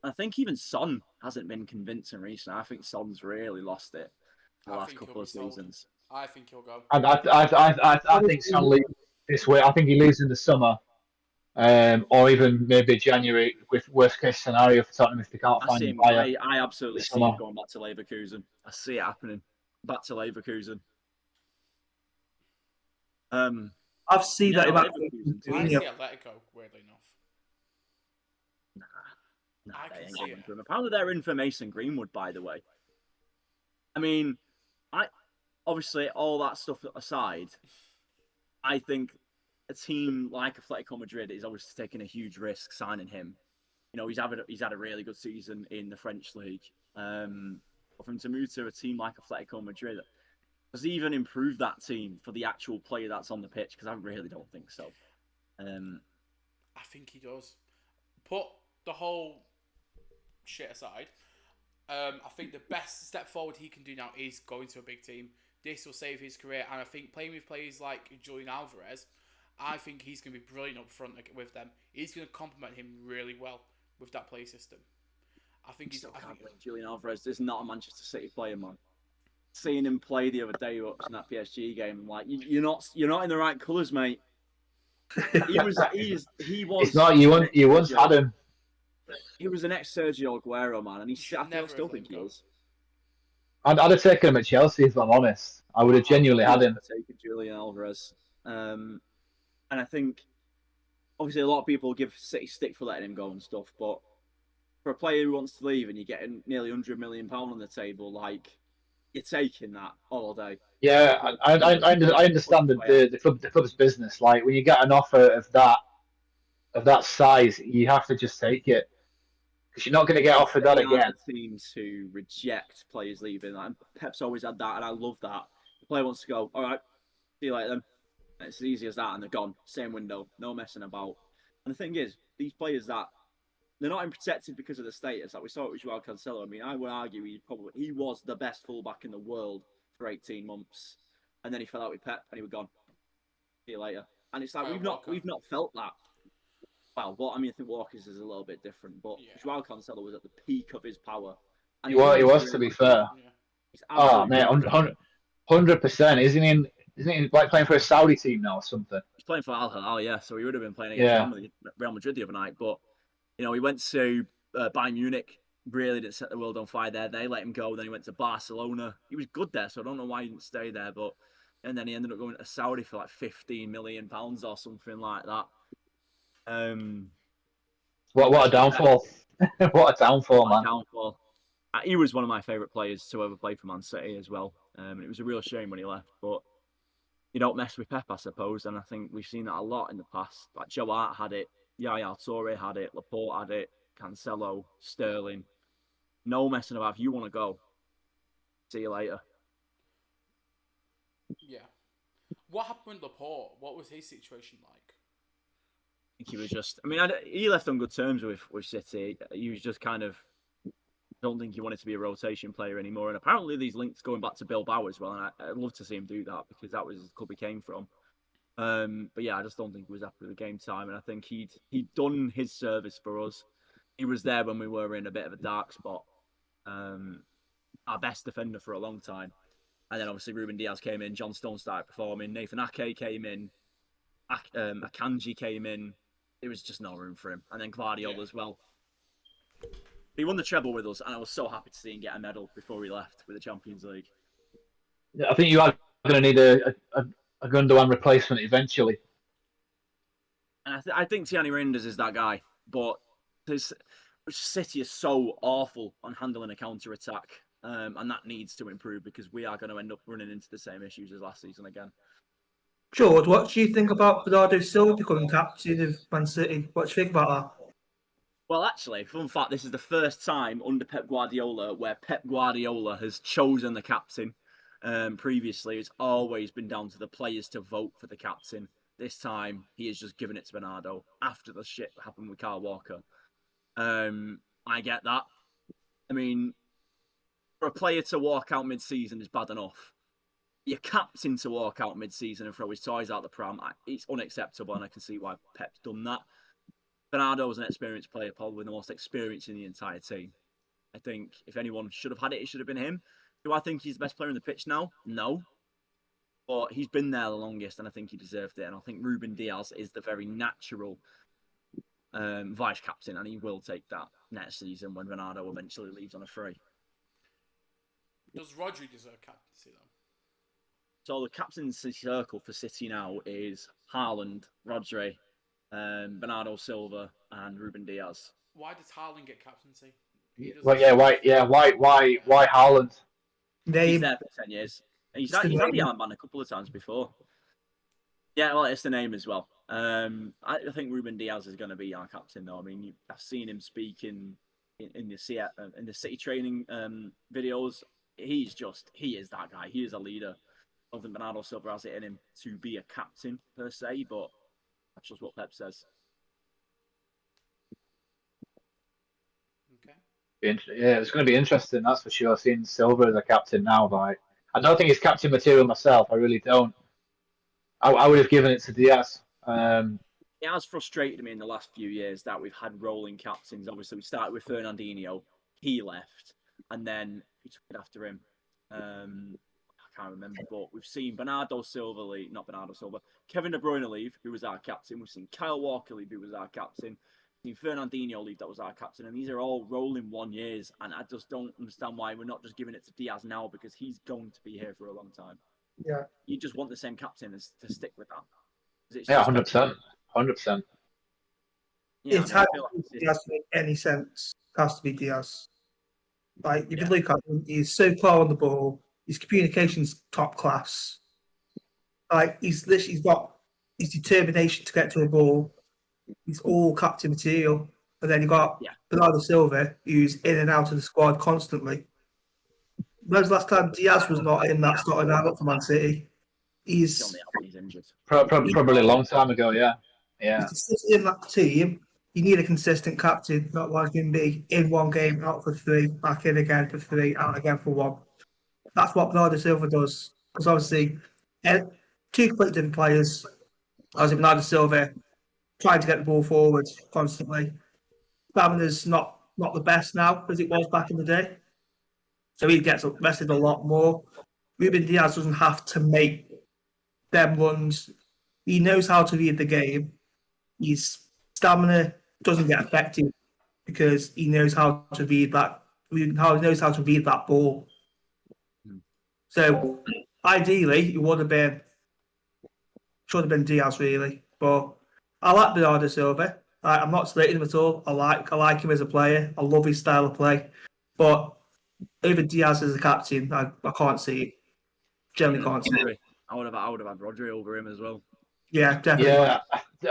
I think even Son hasn't been convincing recently. I think Son's really lost it the last couple of seasons. I think he'll go. I think Son leaves this way. I think he leaves in the summer, or even maybe January, with worst case scenario for Tottenham if they can't find a buyer. I absolutely see him going back to Leverkusen. I see it happening. Back to Leverkusen. I've seen that. I see Atletico, weirdly enough. Nah, they ain't going to him. Apparently they're in for Mason Greenwood, by the way. I mean, obviously, all that stuff aside, I think a team like Atletico Madrid is obviously taking a huge risk signing him. He's had a really good season in the French league. But for him to move to a team like Atletico Madrid, does he even improve that team for the actual player that's on the pitch? Because I really don't think so. I think he does. Put the whole shit aside. I think the best step forward he can do now is going to a big team. this will save his career. And I think playing with players like Julian Alvarez, I think he's going to be brilliant up front with them. He's going to complement him really well with that play system. I think he's. I think Julian Alvarez is not a Manchester City player, man. Seeing him play the other day watching that PSG game, I'm like, you're not in the right colours, mate. He was. It's not you. You once had him. He was the next Sergio Aguero, man, and I still think he is. I'd have taken him at Chelsea, if I'm honest. I would have genuinely had him. Taken Julian Alvarez, and I think obviously a lot of people give City stick for letting him go and stuff, but for a player who wants to leave and you're getting nearly £100 million on the table, like you're taking that all day. Yeah, I understand the club's business. Like when you get an offer of that size, you have to just take it because you're not going to get offered that again. Teams who reject players leaving, like Pep's always had that, and I love that. The player wants to go, all right, see you later then. It's as easy as that, and they're gone. Same window, no messing about. And the thing is, these players that they're not protected because of the status. Like we saw it with Joao Cancelo. I mean, I would argue he was the best fullback in the world for 18 months, and then he fell out with Pep, and he was gone. See you later. And it's like we've not felt that. Well, I mean, I think Walker's is a little bit different, but Joao Cancelo was at the peak of his power. And he was, to be fair. Oh man, 100%. Isn't he like playing for a Saudi team now or something? He's playing for Al Hilal, yeah. So he would have been playing against Real Madrid the other night. But he went to Bayern Munich. Really didn't set the world on fire there. They let him go. Then he went to Barcelona. He was good there, so I don't know why he didn't stay there. And then he ended up going to Saudi for like £15 million or something like that. What a downfall! What a downfall, man! Downfall. He was one of my favourite players to ever play for Man City as well. It was a real shame when he left, but you don't mess with Pep, I suppose. And I think we've seen that a lot in the past. Like Joe Hart had it, Yaya Toure had it, Laporte had it, Cancelo, Sterling. No messing about. If you want to go, see you later. Yeah. What happened with Laporte? What was his situation like? I think he was just. I mean, he left on good terms with City. He was just kind of. Don't think he wanted to be a rotation player anymore. And apparently, these links going back to Bilbao as well. And I'd love to see him do that because that was the club he came from. But yeah, I just don't think he was happy with the game time. And I think he'd done his service for us. He was there when we were in a bit of a dark spot. Our best defender for a long time. And then obviously Ruben Diaz came in. John Stones started performing. Nathan Ake came in. Akanji came in. There was just no room for him. And then Guardiola as well. He won the treble with us, and I was so happy to see him get a medal before he left with the Champions League. I think you are going to need a Gundogan replacement eventually. And I think Tierney Reinders is that guy, but City is so awful on handling a counter-attack, and that needs to improve because we are going to end up running into the same issues as last season again. George, what do you think about Bernardo Silva becoming captain of Man City? What do you think about that? Well, actually, fun fact, this is the first time under Pep Guardiola where Pep Guardiola has chosen the captain. Previously, it's always been down to the players to vote for the captain. This time, he has just given it to Bernardo after the shit that happened with Kyle Walker. I get that. I mean, for a player to walk out mid-season is bad enough. Your captain to walk out mid-season and throw his toys out the pram, it's unacceptable, and I can see why Pep's done that. Bernardo was an experienced player, probably the most experienced in the entire team. I think if anyone should have had it, it should have been him. Do I think he's the best player on the pitch now? No. But he's been there the longest, and I think he deserved it. And I think Ruben Diaz is the very natural vice-captain, and he will take that next season when Bernardo eventually leaves on a free. Does Rodri deserve captaincy, though? So the captaincy circle for City now is Haaland, Rodri, Bernardo Silva, and Ruben Diaz. Why does Haaland get captaincy? Why Haaland? He's there for 10 years. He's had the armband a couple of times before. Yeah, well, it's the name as well. I think Ruben Diaz is going to be our captain, though. I mean, I've seen him speak in the City training videos. He is that guy. He is a leader. I don't think Bernardo Silva has it in him to be a captain per se, but that's just what Pep says. Okay. Yeah, it's going to be interesting, that's for sure. Seeing Silva as a captain now, like I don't think it's captain material myself. I really don't. I would have given it to Diaz. It has frustrated me in the last few years that we've had rolling captains. Obviously, we started with Fernandinho. He left, and then who took it after him? I can't remember, but we've seen Bernardo Silva leave, not Bernardo Silva, Kevin De Bruyne leave, who was our captain. We've seen Kyle Walker leave, who was our captain. We've seen Fernandinho leave, that was our captain. And these are all rolling 1 years, and I just don't understand why we're not just giving it to Diaz now, because he's going to be here for a long time. Yeah. You just want the same captain to stick with that. Yeah, 100%. 100%. Yeah, It's hard I feel like to Diaz to make any sense. It has to be Diaz. Like, if you Yeah. look at him, he's so far on the ball. His communication's top class. Like, he's got his determination to get to a ball. He's all captain material. And then you got Yeah. Bernardo Silva, who's in and out of the squad constantly. When's the last time Diaz was not in that starting lineup for Man City? he's He's only out when he's injured. Probably a long time ago, yeah. Yeah. in that team. You need a consistent captain, not one who can be in one game, out for 3, back in again for 3, out again for 1. That's what Bernardo Silva does. Because obviously, two completely different players. Obviously, Bernardo Silva trying to get the ball forward constantly. Stamina's not the best now as it was back in the day. So he gets rested a lot more. Ruben Diaz doesn't have to make them runs. He knows how to read the game. His stamina doesn't get affected because he knows how to read that. He knows how to read that ball. So ideally, it should have been Diaz really, but I like Bernardo Silva. I'm not slating him at all. I like him as a player. I love his style of play, but over Diaz as a captain, I can't see it. Generally can't see it. I would have had Rodri over him as well. Yeah, definitely. Yeah.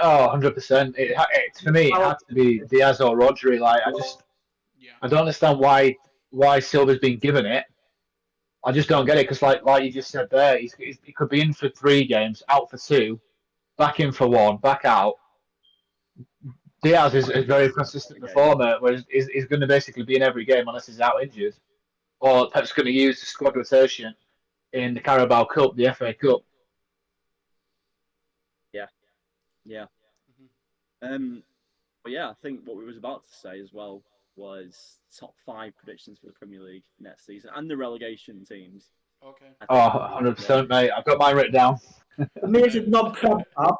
Oh, 100%. For me, it had to be Diaz or Rodri. Like, I don't understand why Silva's been given it. I just don't get it because, like you just said there, he could be in for 3 games, out for 2, back in for 1, back out. Diaz is a very consistent performer, whereas he's going to basically be in every game unless he's out injured, or Pep's going to use the squad rotation in the Carabao Cup, the FA Cup. Yeah. But yeah, I think what we was about to say as well was top 5 predictions for the Premier League next season and the relegation teams. Okay. Oh, 100%, mate. I've got mine written down. For me, as a non-Prem fan,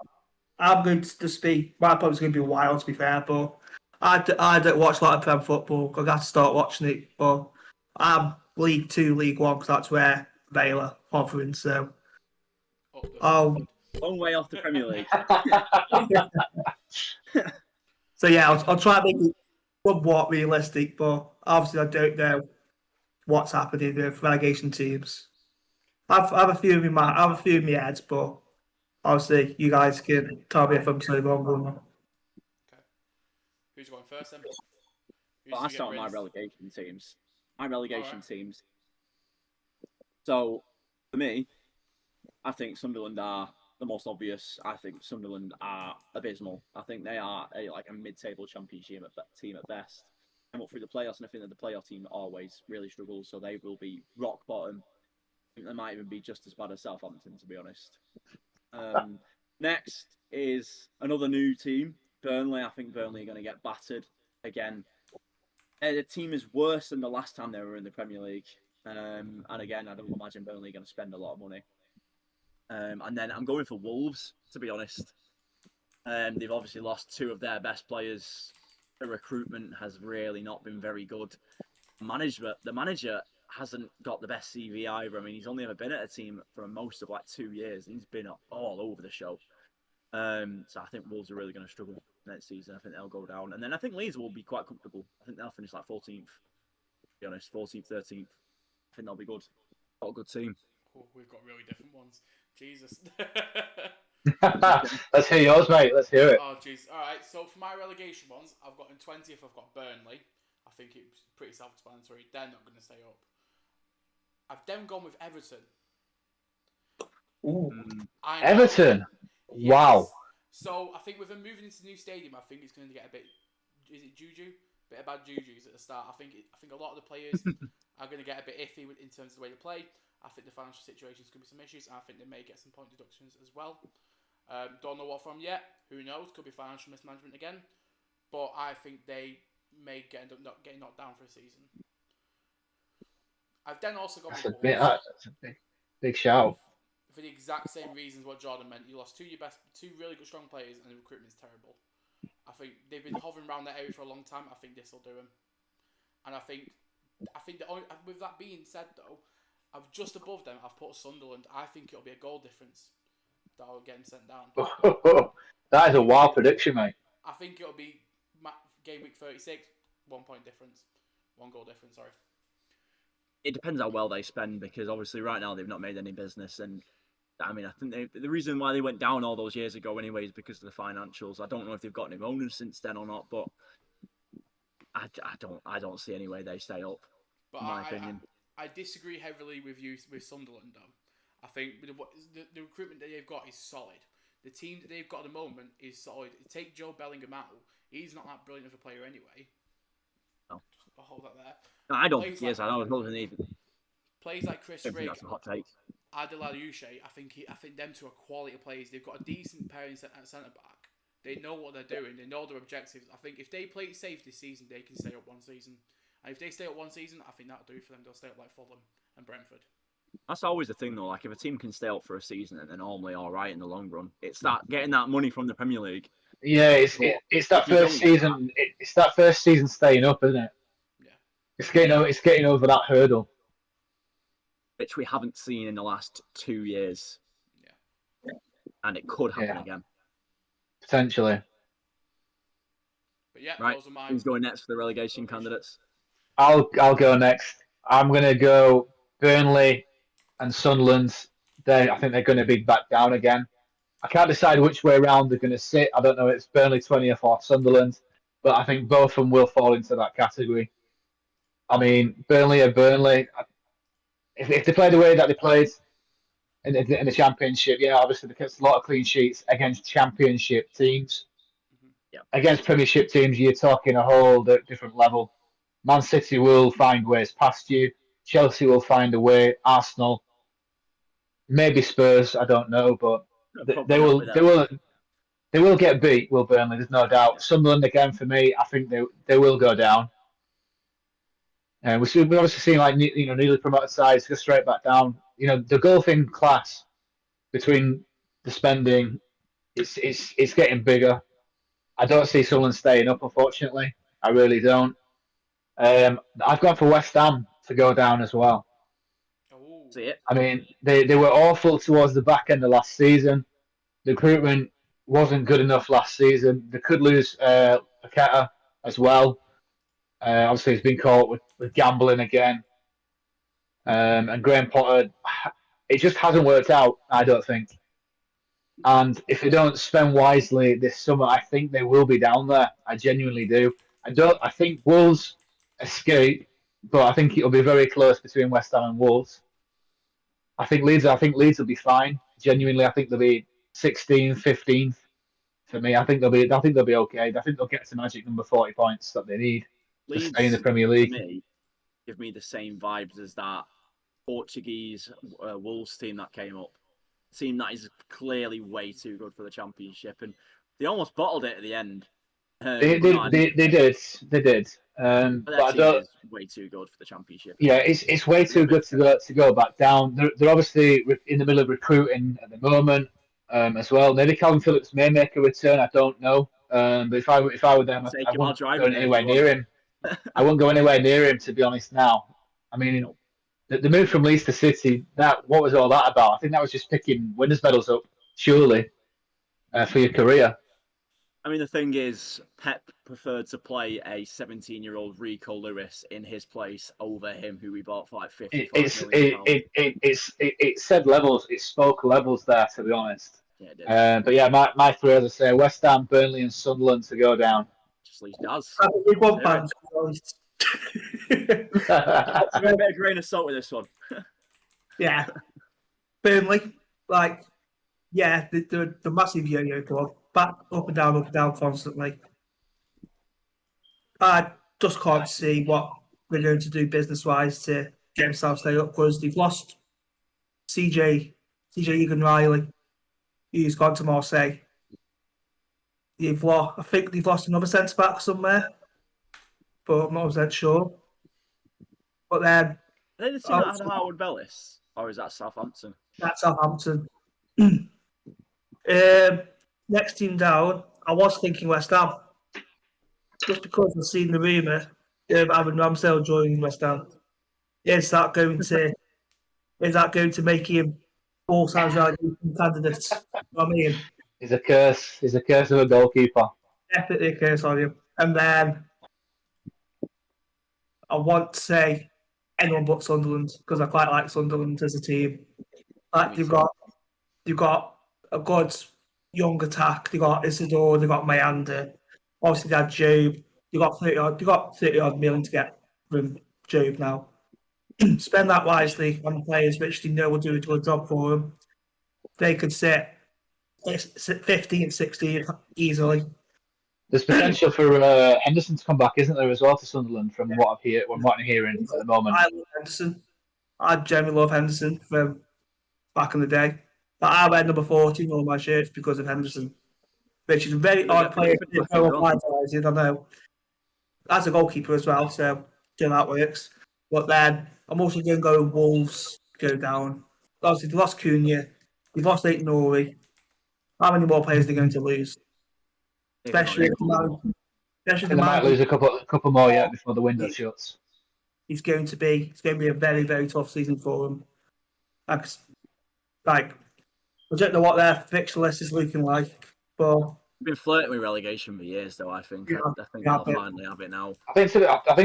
I'm going to just be. My opponent's going to be wild, to be fair, but I don't watch a lot of Prem football. I got to start watching it, but I'm League 2, League 1, because that's where Vale are hovering. So, long way off the Premier League. So yeah, I'll try and make it somewhat realistic, but obviously I don't know what's happening with relegation teams. I have a few in my head, but obviously you guys can tell me if I'm so wrong or not. Okay. Who's going first then? Well, I start with my relegation teams. Teams. So, for me, I think Sunderland are the most obvious. I think Sunderland are abysmal. I think they are like a mid-table championship team at best. I'm up through the playoffs, and I think that the playoff team always really struggles, so they will be rock bottom. I think they might even be just as bad as Southampton, to be honest. Next is another new team, Burnley. I think Burnley are going to get battered again. The team is worse than the last time they were in the Premier League. And again, I don't imagine Burnley are going to spend a lot of money. And then I'm going for Wolves, to be honest. They've obviously lost 2 of their best players. The recruitment has really not been very good. The manager hasn't got the best CV either. I mean, he's only ever been at a team for most of like 2 years. And he's been all over the show. So I think Wolves are really going to struggle next season. I think they'll go down. And then I think Leeds will be quite comfortable. I think they'll finish like 14th, to be honest, 14th, 13th. I think they'll be good. Got a good team. Oh, we've got really different ones. Jesus. Let's hear yours, mate. Let's hear it. Oh, jeez. All right, so for my relegation ones, I've got in 20th, I've got Burnley. I think it's pretty self-explanatory. They're not going to stay up. I've then gone with Everton. Ooh. Everton? Yes. Wow. So I think with them moving into the new stadium, I think it's going to get a bit. Is it juju? A bit of bad juju's at the start. I think a lot of the players are going to get a bit iffy in terms of the way they play. I think the financial situations could be some issues, and I think they may get some point deductions as well. Don't know what from yet. Who knows? Could be financial mismanagement again. But I think they may end up not getting knocked down for a season. I've then also got That's a Wolves big shout. for the exact same reasons what Jordan meant. You lost two really good strong players, and the recruitment's terrible. I think they've been hovering around that area for a long time. I think this will do them. And I think with that being said, though, I've just above them, I've put Sunderland. I think it'll be a goal difference that will get them sent down. That is a wild prediction, mate. I think it'll be game week 36, 1 point difference. 1 goal difference, sorry. It depends how well they spend, because obviously right now they've not made any business. And I mean, I think the reason why they went down all those years ago anyway is because of the financials. I don't know if they've got any owners since then or not, but I don't see any way they stay up. But in my opinion, I disagree heavily with you with Sunderland, though. I think the recruitment that they've got is solid. The team that they've got at the moment is solid. Take Joe Bellingham out; he's not that brilliant of a player anyway. No. I'll hold that there. No, I don't think he is. I don't even. Players like Chris Rigg, That's a hot take. Adil Ayouche, I think them two are quality players. They've got a decent pairing at centre back. They know what they're doing. They know their objectives. I think if they play it safe this season, they can stay up 1 season. And if they stay up 1 season, I think that'll do for them. They'll stay up like Fulham and Brentford. That's always the thing, though. Like, if a team can stay up for a season and they're normally all right in the long run, it's that getting that money from the Premier League. Yeah, it's that first season. It's that first season staying up, isn't it? Yeah. It's getting over that hurdle, which we haven't seen in the last 2 years. Yeah. And it could happen again. Potentially. But yeah, right. Those are mine. Who's going next for the relegation candidates? I'll go next. I'm gonna go Burnley and Sunderland. I think they're going to be back down again. I can't decide which way around they're going to sit. I don't know if it's Burnley 20th or Sunderland, but I think both of them will fall into that category. I mean, Burnley are Burnley. If they play the way that they played in the Championship, obviously they kept a lot of clean sheets against Championship teams. Mm-hmm. Yeah. Against Premiership teams, you're talking a whole different level. Man City will find ways past you. Chelsea will find a way. Arsenal, maybe Spurs. I don't know, but they will get beat. Will Burnley? There's no doubt. Yeah. Sunderland again for me. I think they will go down. And we've obviously seen newly promoted sides go straight back down. The golfing class between the spending it's getting bigger. I don't see Sunderland staying up, unfortunately. I really don't. I've gone for West Ham to go down as well. See it? I mean, they were awful towards the back end of last season. The recruitment wasn't good enough last season. They could lose Paqueta as well. Obviously, he's been caught with gambling again. And Graham Potter, it just hasn't worked out, I don't think. And if they don't spend wisely this summer, I think they will be down there. I genuinely do. I think Wolves escape, but I think it'll be very close between West Ham and Wolves. I think Leeds will be fine. Genuinely, I think they'll be 16th, 15th for me. I think they'll be okay. I think they'll get to magic number 40 points that they need to stay in the Premier League. Give me the same vibes as that Portuguese Wolves team that came up. A team that is clearly way too good for the Championship, and they almost bottled it at the end. They did. But that team is way too good for the Championship. Yeah, it's way too good to go back down. They're obviously in the middle of recruiting at the moment as well. Maybe Calvin Phillips may make a return. I don't know. But if I were them, I wouldn't go anywhere near him. I wouldn't go anywhere near him, to be honest. Now, I mean, the move from Leeds to City. What was all that about? I think that was just picking winners' medals up, surely, for your career. I mean, the thing is, Pep preferred to play a 17-year-old Rico Lewis in his place over him, who we bought for like £55 million. It said levels. It spoke levels there, to be honest. Yeah, it did. But yeah, my three, as I say, West Ham, Burnley, and Sunderland to go down. Just leaves Daz. Big one, fans. A bit of grain of salt with this one. Yeah, Burnley, the massive yo-yo club. Back up and down constantly. I just can't see what they're going to do business-wise to get themselves stay up, because they've lost CJ Egan Riley, who's gone to Marseille. I think they've lost another centre back somewhere, but I'm not 100% sure. But then Are they the team that had Howard Bellis, or is that Southampton? that's Southampton. Next team down, I was thinking West Ham, just because I've seen the rumour of Aaron Ramsdale joining West Ham. Is that going to make him all times relegation candidate? You know what I mean? It's a curse. It's a curse of a goalkeeper. Definitely a curse on him. And then I want to say anyone but Sunderland, because I quite like Sunderland as a team. Like you've got a good young attack. They got Isidore. They got Mayanda. Obviously, they had Job. You got 30 odd million to get from Job now. Spend that wisely on players which they know will do a good job for them. They could sit 15th, 16th easily. There's potential for Henderson to come back, isn't there, as well, to Sunderland, from what I'm hearing at the moment. I love Henderson. I generally love Henderson from back in the day. But I wear number 14 on my shirts because of Henderson, which is a very odd player to go I know. As a goalkeeper as well, so that works. But then I'm also going to go Wolves go down. Obviously, they lost Cunha, they've lost Eight Nori. How many more players are they going to lose? Especially They might lose a couple more yet before the window shuts. It's going to be a very, very tough season for them. Like I don't know what their fixture list is looking like, but They've been flirting with relegation for years, though. I think they'll finally have it now. I think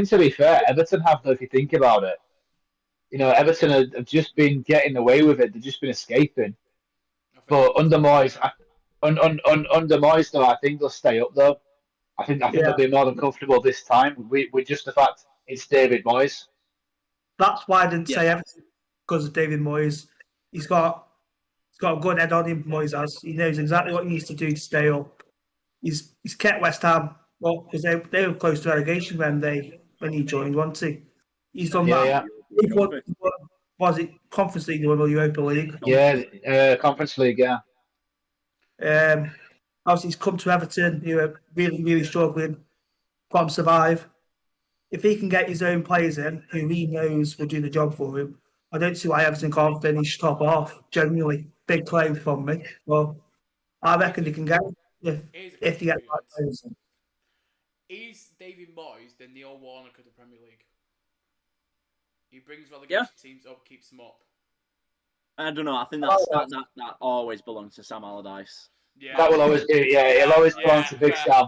to be fair, Everton have, though, if you think about it. You know, Everton have just been getting away with it. They've just been escaping. But under Moyes, under Moyes, though, I think they'll stay up, though. I think they'll be more than comfortable this time. With just the fact it's David Moyes. That's why I didn't say Everton, because of David Moyes. He's got a good head on him. Moyes has. He knows exactly what he needs to do to stay up. He's kept West Ham well because they were close to relegation when he joined, wasn't he? He's done that. Was it Conference League or Europa League? Yeah, Conference League. Yeah. Obviously, he's come to Everton, who are really, really struggling. Got him survive. If he can get his own players in, who he knows will do the job for him, I don't see why Everton can't finish top off. Genuinely, big claim from me. Well, I reckon they can get it if they get the right players in. Is David Moyes the Neil Warnock of the Premier League? He brings relegation teams up, keeps them up. I don't know. I think that always belongs to Sam Allardyce. Yeah, that will always do. Yeah, he'll always belong to Big Sam.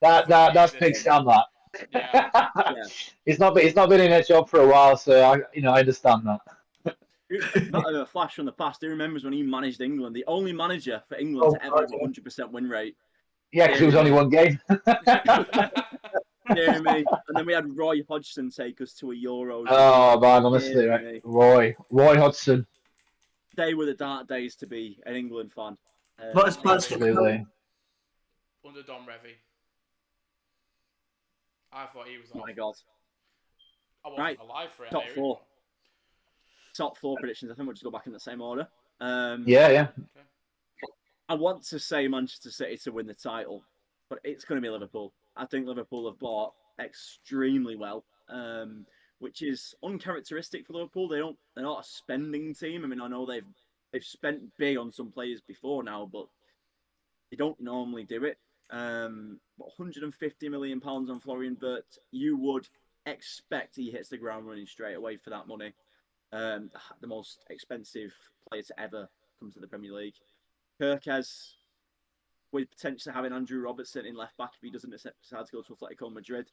That's Big Sam. That. Yeah. He's not been in a job for a while, so I understand that. Not a flash from the past. Who remembers when he managed England? The only manager for England to ever have a 100% win rate. Yeah, because it was only one game. Dear me. And then we had Roy Hodgson take us to a Euros. Oh man, honestly, right? Roy Hodgson. They were the dark days to be an England fan. Absolutely. Under Don Revy. I thought he was. Oh my god! I wasn't alive for it. Top four predictions. I think we'll just go back in the same order. Yeah. Okay. I want to say Manchester City to win the title, but it's going to be Liverpool. I think Liverpool have bought extremely well, which is uncharacteristic for Liverpool. They're not a spending team. I mean, I know they've spent big on some players before now, but they don't normally do it. But 150 million pounds on Florian Wirtz, you would expect he hits the ground running straight away for that money. The most expensive player to ever come to the Premier League. Kirkes, with potentially having Andrew Robertson in left back if he doesn't decide to go to Atletico Madrid.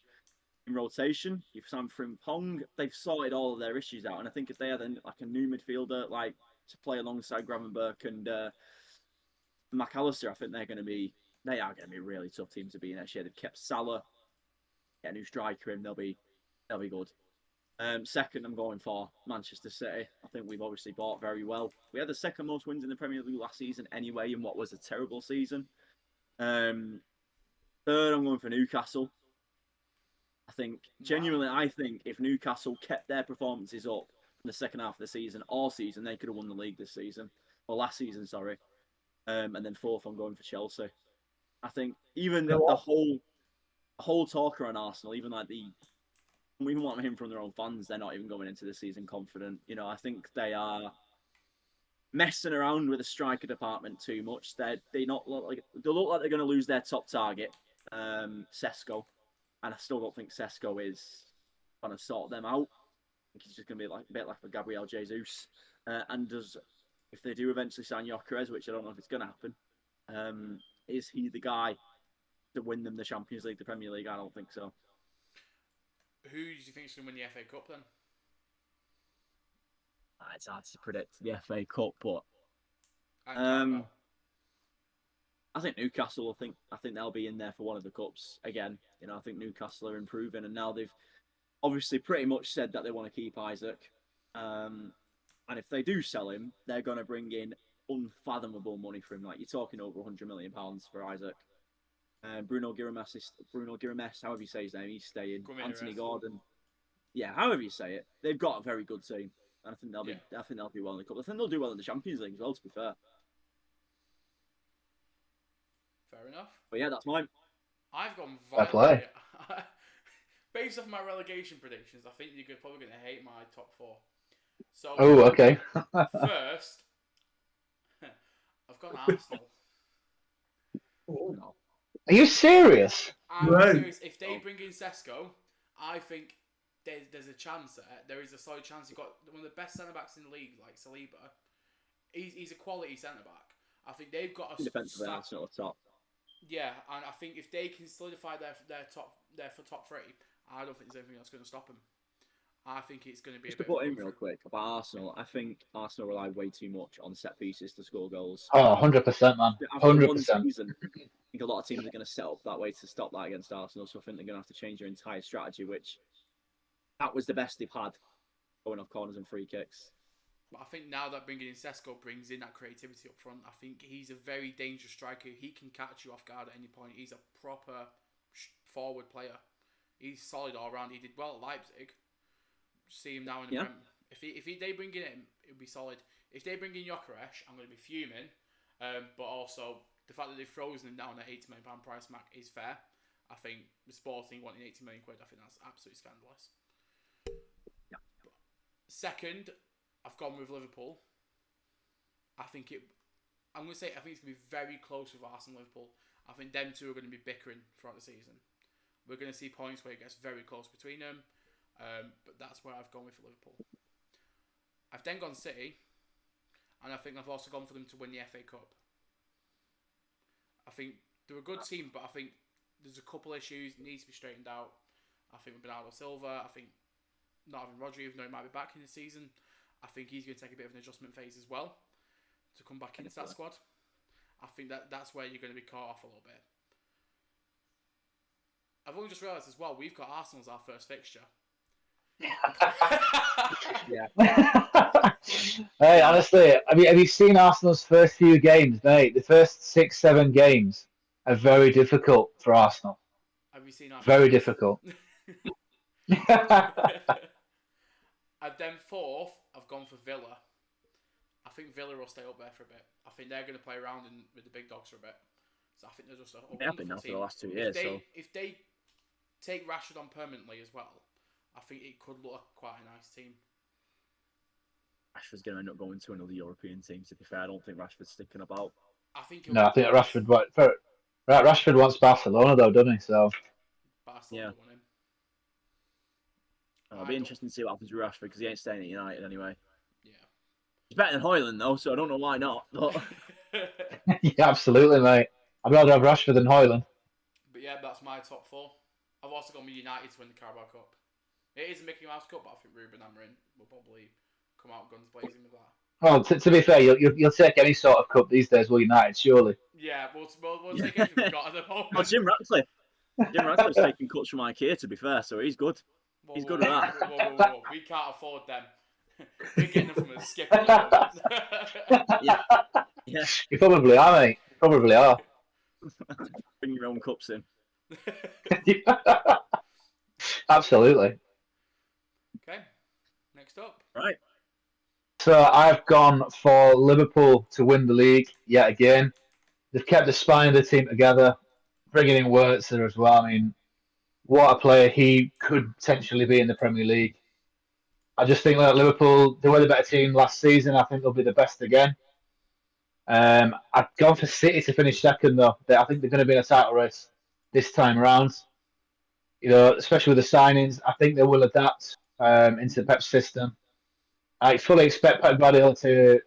In rotation, you've signed Frimpong. They've sorted all of their issues out, and I think if they had a new midfielder to play alongside Gravenberch and McAllister, I think they are going to be a really tough team to beat next year. They've kept Salah, get a new striker in, they'll be good. Second, I'm going for Manchester City. I think we've obviously bought very well. We had the second most wins in the Premier League last season anyway, in what was a terrible season. Third, I'm going for Newcastle. I think if Newcastle kept their performances up the second half of the season, all season, they could have won the league this season. Or last season, sorry. And then fourth, I'm going for Chelsea. I think even the whole talk around Arsenal, even what I'm hearing from their own fans, they're not even going into the season confident. You know, I think they are messing around with the striker department too much. They look like they're going to lose their top target, Sesko, and I still don't think Sesko is going to sort them out. I think he's just going to be a bit like a Gabriel Jesus. If they do eventually sign Gyökeres, which I don't know if it's going to happen, is he the guy to win them the Champions League, the Premier League? I don't think so. Who do you think is going to win the FA Cup then? It's hard to predict the FA Cup, but And I think Newcastle. I think they'll be in there for one of the cups again. You know, I think Newcastle are improving, and now they've obviously pretty much said that they want to keep Isaac. And if they do sell him, they're going to bring in unfathomable money for him. Like, you're talking over £100 million for Isaac. Bruno Guimaraes, however you say his name, he's staying. Anthony Gordon, yeah, however you say it, they've got a very good team, and I think they'll be well in the cup. I think they'll do well in the Champions League as well, to be fair. Fair enough. But yeah, that's mine. I've gone play. Based off my relegation predictions, I think you're probably going to hate my top four. So, okay. First, I've gone Arsenal. No. Are you serious? I'm serious. If they bring in Sesko, I think there's a chance there. There is a solid chance. You've got one of the best centre backs in the league, like Saliba. He's a quality centre back. I think they've got a defensive Arsenal at top. Yeah, and I think if they can solidify their top three, I don't think there's anything that's going to stop them. I think it's going to be just to put in real quick about Arsenal. I think Arsenal rely way too much on set pieces to score goals. Oh, 100%, man. 100%. Season, I think a lot of teams are going to set up that way to stop that against Arsenal. So I think they're going to have to change their entire strategy, which that was the best they've had, going off corners and free kicks. But I think now that bringing in Sesko brings in that creativity up front, I think he's a very dangerous striker. He can catch you off guard at any point. He's a proper forward player. He's solid all round. He did well at Leipzig. See him now in the Prem. If they bring in him, it'll be solid. If they bring in Gyökeres, I'm going to be fuming. But also, the fact that they've frozen him down at £80 million price mark is fair. I think the Sporting wanting £80 million, I think that's absolutely scandalous. Yeah. Second, I've gone with Liverpool. I'm going to say, I think it's going to be very close with Arsenal and Liverpool. I think them two are going to be bickering throughout the season. We're going to see points where it gets very close between them. But that's where I've gone with Liverpool. I've then gone City, and I think I've also gone for them to win the FA Cup. I think they're a good team, but I think there's a couple issues that needs to be straightened out. I think with Bernardo Silva, I think not having Rodri, even though he might be back in the season, I think he's going to take a bit of an adjustment phase as well to come back into that squad. I think that's where you're going to be caught off a little bit. I've only just realised as well, we've got Arsenal as our first fixture. Yeah. Hey, honestly, have you seen Arsenal's first few games, mate? The first 6-7 games are very difficult for Arsenal. Have you seen Arsenal? Very difficult. And then fourth, I've gone for Villa. I think Villa will stay up there for a bit. I think they're going to play around with the big dogs for a bit. So I think they're just a they have been now for the last 2 years. If they take Rashford on permanently as well, I think it could look like quite a nice team. Rashford's going to end up going to another European team, to be fair. I don't think Rashford's sticking about. I think Rashford wants Barcelona, though, doesn't he? So Barcelona want him. It'll be interesting to see what happens with Rashford, because he ain't staying at United anyway. Yeah. He's better than Højlund, though, so I don't know why not. But... yeah, absolutely, mate. I'd rather have Rashford than Højlund. But yeah, that's my top four. I've also gone with United to win the Carabao Cup. It is a Mickey Mouse Cup, but I think Ruben Amorim will probably come out guns blazing with that. Well, to be fair, you'll take any sort of cup these days, will United, surely? Yeah, we'll take anything we've got at the moment. Oh, Jim Ratcliffe's taking cuts from IKEA, to be fair, so he's good. He's good at that. Whoa. We can't afford them. We're getting them from a skip at the moment. Yeah. You probably are, mate. You probably are. Bring your own cups in. Absolutely. Okay, next up. Right. So I've gone for Liverpool to win the league yet again. They've kept the spine of the team together, bringing in Wurtzer as well. I mean, what a player he could potentially be in the Premier League. I just think that Liverpool, they were the better team last season. I think they'll be the best again. I've gone for City to finish second, though. I think they're going to be in a title race this time around. Especially with the signings, I think they will adapt into Pep's system. I fully expect Pep Guardiola to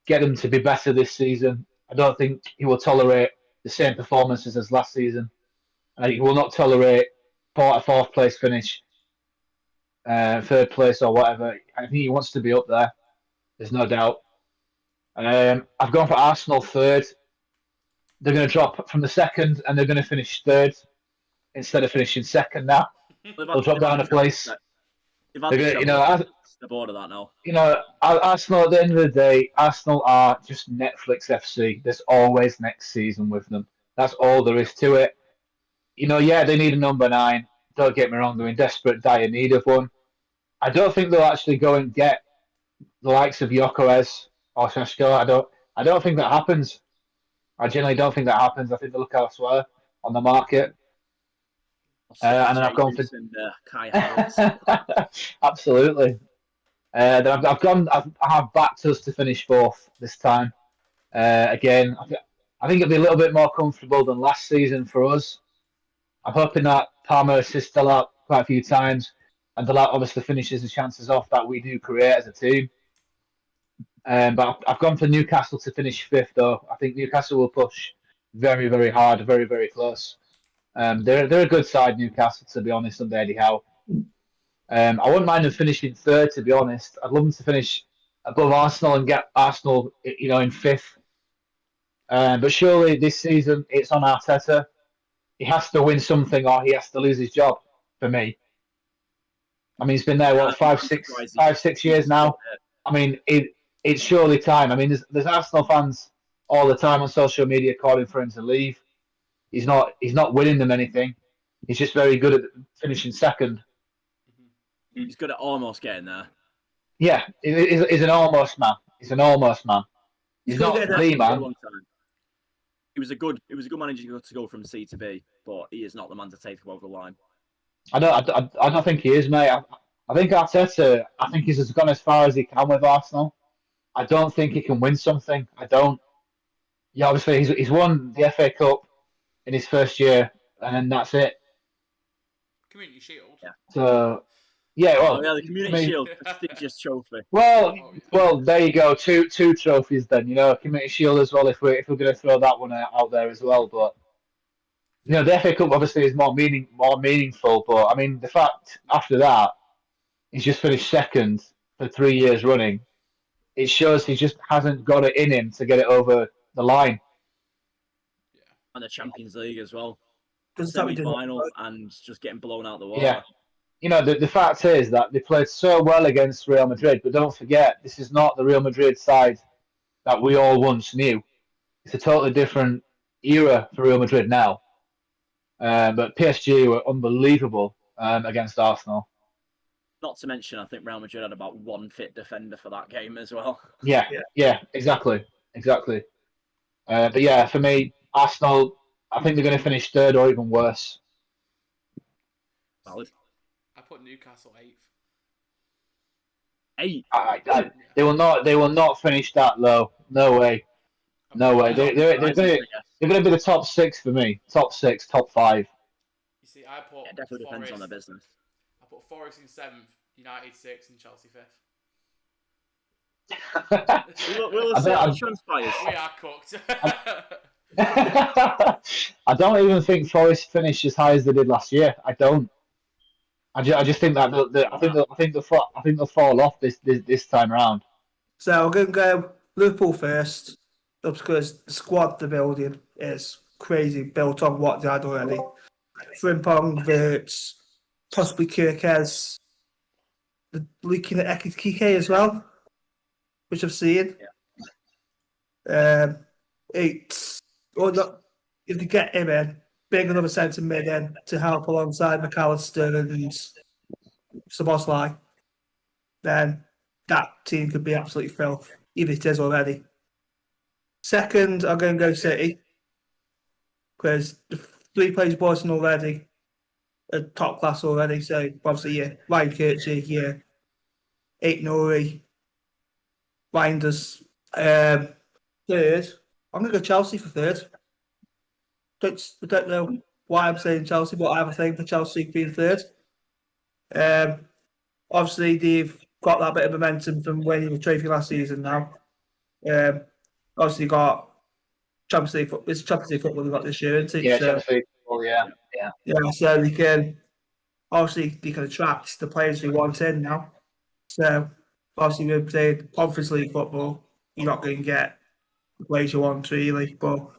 get them to be better this season. I don't think he will tolerate the same performances as last season. He will not tolerate fourth place finish, third place or whatever. I think he wants to be up there. There's no doubt. I've gone for Arsenal third. They're going to drop from the second and they're going to finish third instead of finishing second now. They'll drop down a place. They've had the board of that now. Arsenal, at the end of the day, Arsenal are just Netflix FC. There's always next season with them. That's all there is to it. They need a number 9. Don't get me wrong, they're in desperate, dire need of one. I don't think they'll actually go and get the likes of Gyökeres or Šeško. I don't think that happens. I genuinely don't think that happens. I think they look elsewhere on the market. And then I've gone for Kai Havertz. Absolutely. Then I have backed us to finish fourth this time. Again, I think it'll be a little bit more comfortable than last season for us. I'm hoping that Palmer assists still out quite a few times, and Delat obviously finishes the chances off that we do create as a team. But I've gone for Newcastle to finish fifth, though. I think Newcastle will push very, very hard, very, very close. They're a good side, Newcastle, to be honest, under Eddie Howe. I wouldn't mind them finishing third, to be honest. I'd love them to finish above Arsenal and get Arsenal, in fifth. But surely this season it's on Arteta. He has to win something, or he has to lose his job. For me, I mean, he's been there 5-6 years now. I mean, it's surely time. I mean, there's Arsenal fans all the time on social media calling for him to leave. He's not winning them anything. He's just very good at finishing second. He's good at almost getting there. Yeah, he's an almost man. He's an almost man. He's not the man. He was a good manager to go from C to B, but he is not the man to take him over the line. I don't think he is, mate. I think Arteta, he's gone as far as he can with Arsenal. I don't think he can win something. I don't. Yeah, obviously he's won the FA Cup in his first year, and then that's it. Community Shield. Yeah. So, yeah, well, the Community Shield, prestigious trophy. Well, there you go. Two trophies then. Community Shield as well. If we're going to throw that one out there as well, but the FA Cup obviously is more meaningful. But I mean, the fact after that he's just finished second for 3 years running, it shows he just hasn't got it in him to get it over the line. Yeah, and the Champions League as well. Does Semi-final and just getting blown out the water. Yeah. The fact is that they played so well against Real Madrid, but don't forget, this is not the Real Madrid side that we all once knew. It's a totally different era for Real Madrid now. But PSG were unbelievable against Arsenal. Not to mention, I think Real Madrid had about one fit defender for that game as well. Yeah, exactly. But yeah, for me, Arsenal, I think they're going to finish third or even worse. Valid. I put Newcastle 8th. They will not finish that low. No way. They're going to be the top 6 for me. Top 6, top 5. You see, I put It definitely depends on their business. I put Forest in 7th, United 6th, and Chelsea 5th. We'll see how it transpires. We are cooked. I don't even think Forest finished as high as they did last year. I don't. I just think that I think they'll fall off this time around. So we're going to go Liverpool first, just because the squad they're building is crazy, built on what they had already. Frimpong, Wirtz, possibly Kirkes, looking at Kike as well, which I've seen. Yeah. If you get him in, bring another centre mid in to help alongside McAllister and Szoboszlai, then that team could be absolutely filth, if it is already. Second, I'm going to go City, because the 3 players bought in already are top class already. So obviously, yeah, Ryan Kirchie, yeah, Aït-Nouri, Reinders. Third, I'm going to go Chelsea for third. I don't know why I'm saying Chelsea, but I have a thing for Chelsea being third. Obviously, they've got that bit of momentum from winning the trophy last season now. Obviously, got Champions League football. It's Champions League football they've got this year, isn't it? Yeah, So, Champions League. Well, yeah. so they can attract the players we want in now. So obviously, we're playing Conference League football. You're not going to get the players you want really, but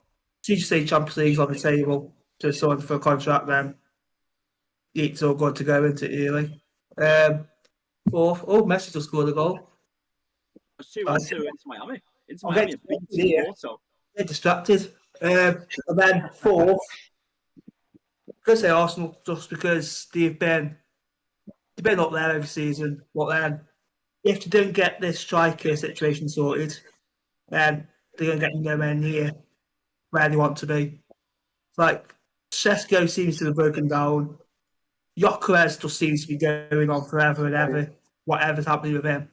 you say Champions League's on the table to someone for a contract, then it's all good to go into it really. Fourth, Messi just scored a goal. It's 2-1 into Miami. Into Okay, Miami, a big team, yeah. Porto. They're distracted. And then fourth, I'm going to say Arsenal just because they've been up there every season. But then if they don't get this striker situation sorted, then they're going to get nowhere near where they want to be. Like, Šeško seems to have broken down. Gyökeres just seems to be going on forever and ever, whatever's happening with him.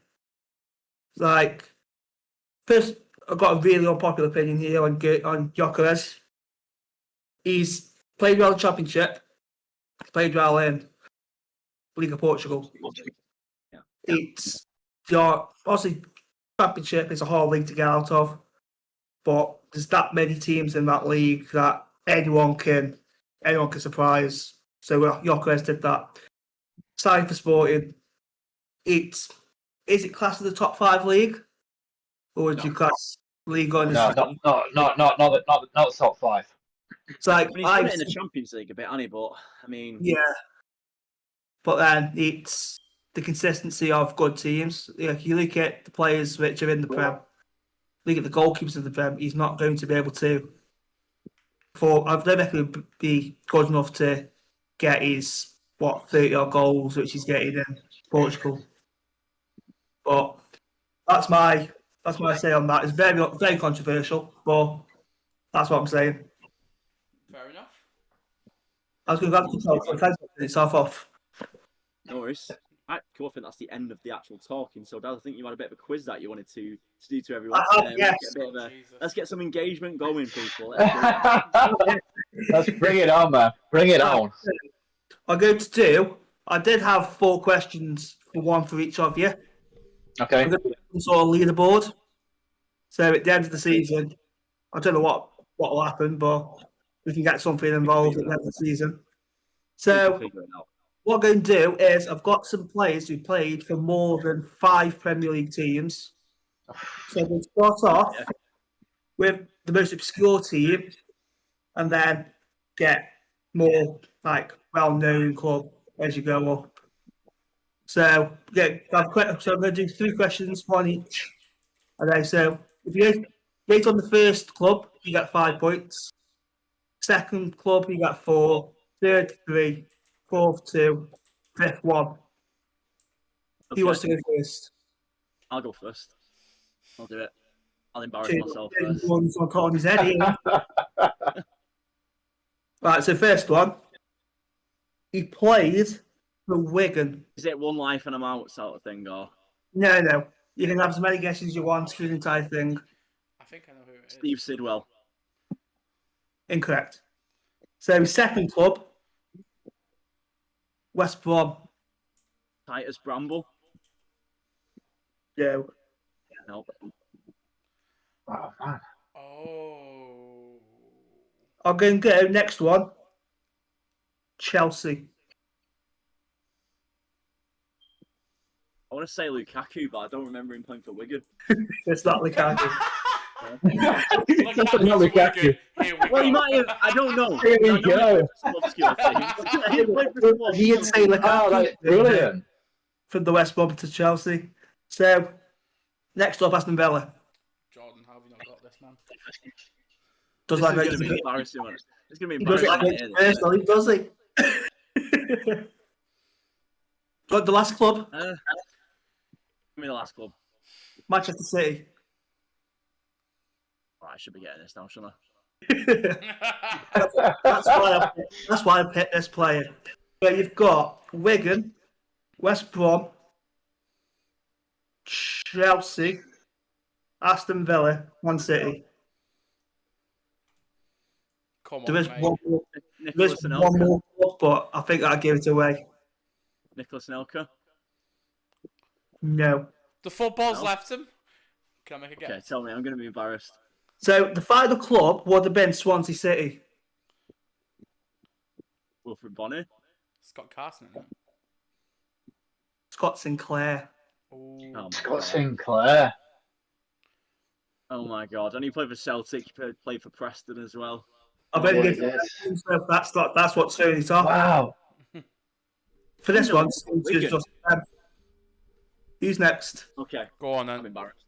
Like, first, I've got a really unpopular opinion here on Gyökeres. He's played well in the Championship, played well in League of Portugal. Yeah. It's obviously Championship is a hard league to get out of, but there's that many teams in that league that anyone can surprise. So Gyökeres did that. Sign for Sporting. Is it classed as the top 5 league, or would you class League on? No, not the top 5. It's like I mean, he's done it in the Champions League a bit, hasn't he? But I mean, yeah. But then it's the consistency of good teams. Like, you look at the players which are in the Prem, look at the goalkeepers of the Prem. He's not going to be able to. I've never could be good enough to get his 30 goals, which he's getting in Portugal. But that's my say on that. It's very very controversial, but that's what I'm saying. Fair enough. I was going to grab the itself off. no worries. Right, cool. I think that's the end of the actual talking. So, Dad, I think you had a bit of a quiz that you wanted to do to everyone. Yes. Let's get some engagement going, people. Let's bring it on, man. Bring it on. I'm going to do. I did have 4 questions for one for each of you. Okay. I'm going to do some sort of leaderboard. So at the end of the season, I don't know what will happen, but we can get something involved at the end of the season. So what I'm going to do is I've got some players who played for more than 5 Premier League teams. So we'll start off with the most obscure team and then get more well-known club as you go up. So I'm going to do 3 questions, 1 each. Okay, so if you rate on the first club, you get 5 points. Second club, you get 4. Third, 3. Fourth, 2. Fifth, 1. Okay. Who wants to go first? I'll go first. I'll do it. I'll embarrass myself first. One's on his head here. Right, so first one. He played for Wigan. Is it 1 life and I'm out sort of thing, or? No. You can have as many guesses as you want through the entire thing. I think I know who it is. Steve Sidwell. Incorrect. So his second club, West Brom. Titus Bramble. No. No. Oh, man. Oh. I'm going to go next one. Chelsea. I want to say Lukaku, but I don't remember him playing for Wigan. It's not Lukaku. Lukaku. Well, he might have. I don't know. Here we go. He didn't say Lukaku. Oh, that's brilliant. From the West Brom to Chelsea. So, next up, Aston Villa. Jordan, how have you not got this, man? Does This like is going to be embarrassing. It's going to be He does embarrassing. like personally, does he? Got the last club? Give me the last club. Manchester City. Right, I should be getting this now, shouldn't I? That's why I picked this player. So you've got Wigan, West Brom, Chelsea, Aston Villa, Man City. Come There on, is mate. one more. There Nicholas is one Anelka. more club, but I think I'll give it away. Nicholas Anelka. No. The football's No? left him. Can I make a guess? Okay, tell me. I'm going to be embarrassed. So the final club would have been Swansea City. Wilfred Bonny. Scott Carson, isn't it? Scott Sinclair. Ooh. Oh my Scott God. Sinclair. Oh my God. And he played for Celtic. He played for Preston as well. I've Yeah, only he given did. that's what turned it off. Wow. For this No, one, Wigan. it's just who's next? Okay. Go on I'm then. embarrassed.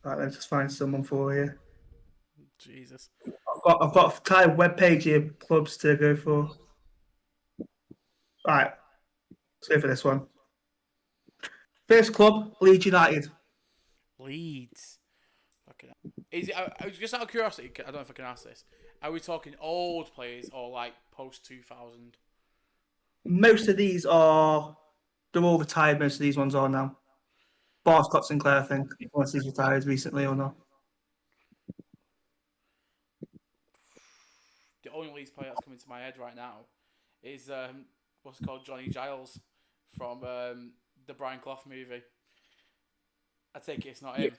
Right, let's just find someone for you. Jesus. I've got a entire webpage here, of clubs to go for. Right, let's go for this one. First club, Leeds United. Leeds. Fucking hell. Is it? Just out of curiosity, I don't know if I can ask this. Are we talking old players or like post 2000? Most of these they're all retired. Most of these ones are now. Bar Scott Sinclair, I think, unless he's retired recently or not. The only Leeds player that's coming to my head right now is what's it called, Johnny Giles from the Brian Clough movie. I take it it's not him.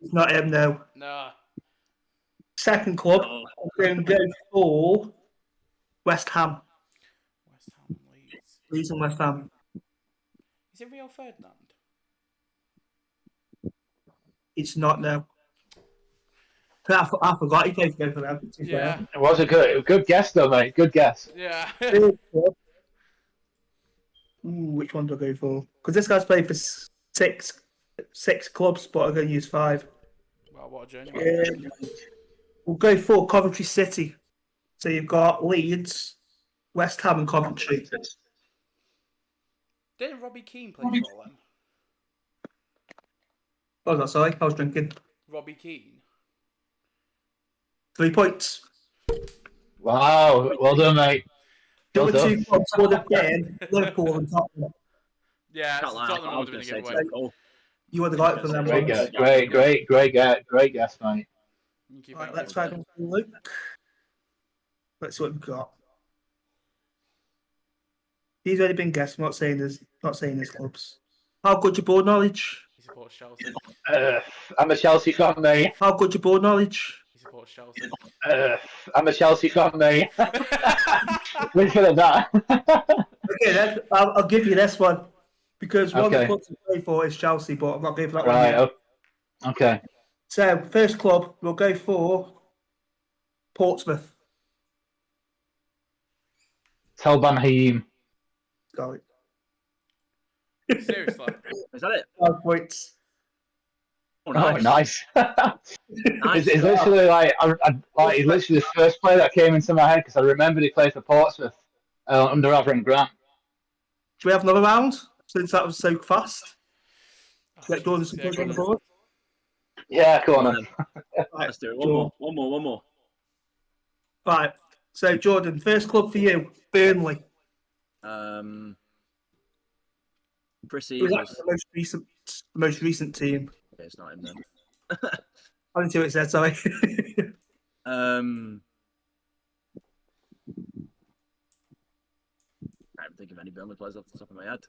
It's not him, no. Nah. Second club, I'm going to go for West Ham. West Ham, Leeds. Leeds and West Ham. Is it Rio Ferdinand? It's not, no. I forgot he played for both of them. to be Yeah. fair. It was a good guess though, mate. Good guess. Yeah. Third club. Ooh, which one do I go for? Because this guy's played for six clubs, but I'm going to use 5. Well, what a journey. We'll go for Coventry City. So you've got Leeds, West Ham, and Coventry. Didn't Robbie Keane play for them? What was that? Sorry, I was drinking. Robbie Keane. 3 points. Wow. Well done, mate. The Well other done. 2 clubs would have been Liverpool and Tottenham. Yeah, Can't so lie, Tottenham I would was have been a going to say giveaway. Cole. You would have got it from them Great ones. guess. Great guess, mate. Thank you, Right, thank let's you. try one for Luke. Let's see what we've got. He's already been guessed. I'm not saying his clubs. How good your board knowledge? He supports Chelsea. I'm a Chelsea fan, mate. How good your board knowledge? He supports Chelsea. I'm a Chelsea fan, mate. Wait for that. Okay, then I'll give you this one because one of the Okay. clubs I play for is Chelsea, but I'm not going for that one Right. yet. Okay. So first club, we'll go for Portsmouth. Talban Haim. Got it. Seriously. Is that it? 5 points. Oh, Oh, nice. nice. Nice. It's literally he's literally the first player that came into my head because I remembered he played for Portsmouth under Avram Grant. Do we have another round since that was so fast? Get Jordan some Yeah, points go on the on then. board. Yeah, go on then. Right, Let's do it. Jordan. One more. Right. So Jordan, first club for you, Burnley. Chris Who's Eagles. the most recent team? Okay, it's not him then. I didn't see what it said. Sorry. I don't think of any Burnley players off the top of my head.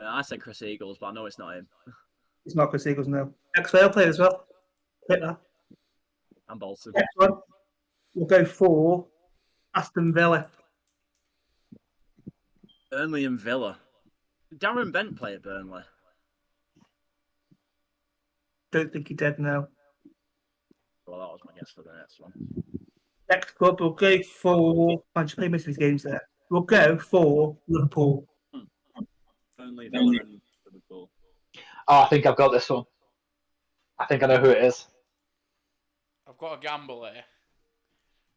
I said Chris Eagles, but I know it's not him. It's not Chris Eagles, no. Ex-Vale player as well. Hit that. And Bolton. Next one, we'll go for Aston Villa. Burnley and Villa. Did Darren Bent play at Burnley? Don't think he did now. Well, that was my guess for the next one. Next club, we'll go for. I just play most of these games there. We'll go for Liverpool. Burnley, Villa, and Liverpool. Oh, I think I've got this one. I think I know who it is. I've got a gamble here.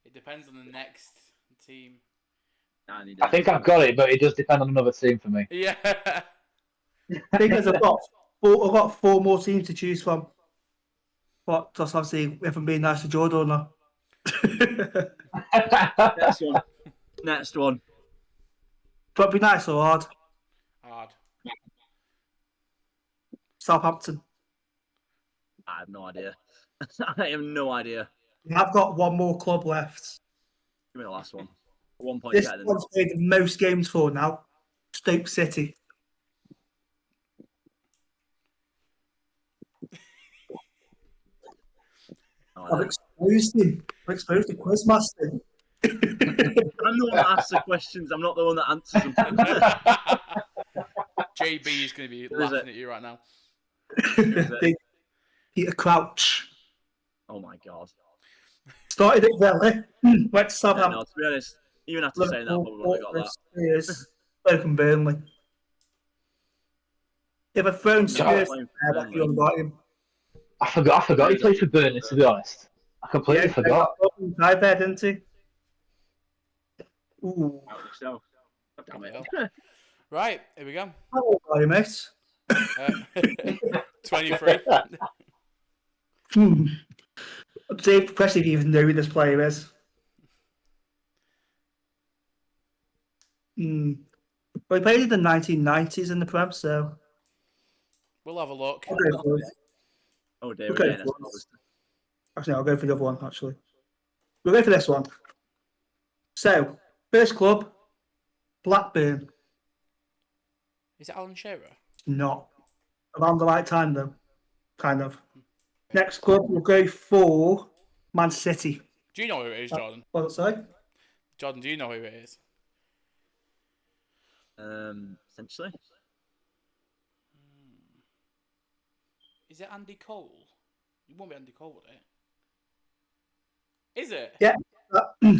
It depends on the next team. I think I've got it, but it does depend on another team for me. Yeah. Thing is, I've got 4 more teams to choose from. But just obviously, we haven't been nice to Jordan or not. Next one. But it'd be nice or hard. Hard. Southampton. I have no idea. I have no idea. I've got 1 more club left. Give me the last one. 1 point This better than one's played the most games for now. Stoke City. I've exposed him. I've exposed the quizmaster. I'm the one that asks the questions. I'm not the one that answers them. JB is going to be laughing at you right now. Peter Crouch. Oh my god. Started at Villa. Went to Southampton. No, to be honest, even after saying that, I probably would have got that. Stoke and Burnley. If I'd thrown Spurs there, I would have got him. I forgot he played for Burnley, to be honest. I completely forgot. I bet, didn't he? Ooh. So, damn it. Right, here we go. How old are you, mate? 23. Dave, especially if you even know who this player is. Well, he played in the 1990s in the Prem, so... We'll have a look. Oh, dear. Okay. Actually, I'll go for the other one, actually. We'll go for this one. So, first club, Blackburn. Is it Alan Shearer? Not. Around the right time, though. Kind of. Next club, we'll go for Man City. Do you know who it is, Jordan? What's that say? Jordan, do you know who it is? Essentially. Is it Andy Cole? It won't be Andy Cole, would it? Is it? Yeah.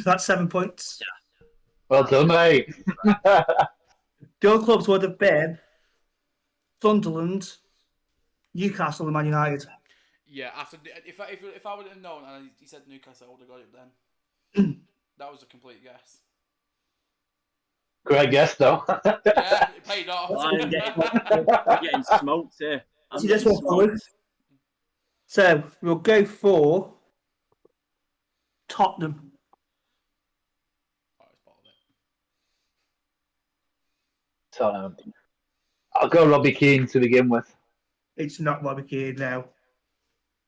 That's 7 points. Yeah. Well done, mate. The other clubs would have been Sunderland, Newcastle, and Man United. Yeah, after if I would have known and he said Newcastle, I would have got it then. That was a complete guess. Great guess, though. Yeah, it paid off. I'm getting smoked here. See this one forward. So we'll go for Tottenham. Oh, it's part of it. Tottenham. I'll go Robbie Keane to begin with. It's not Robbie Keane now.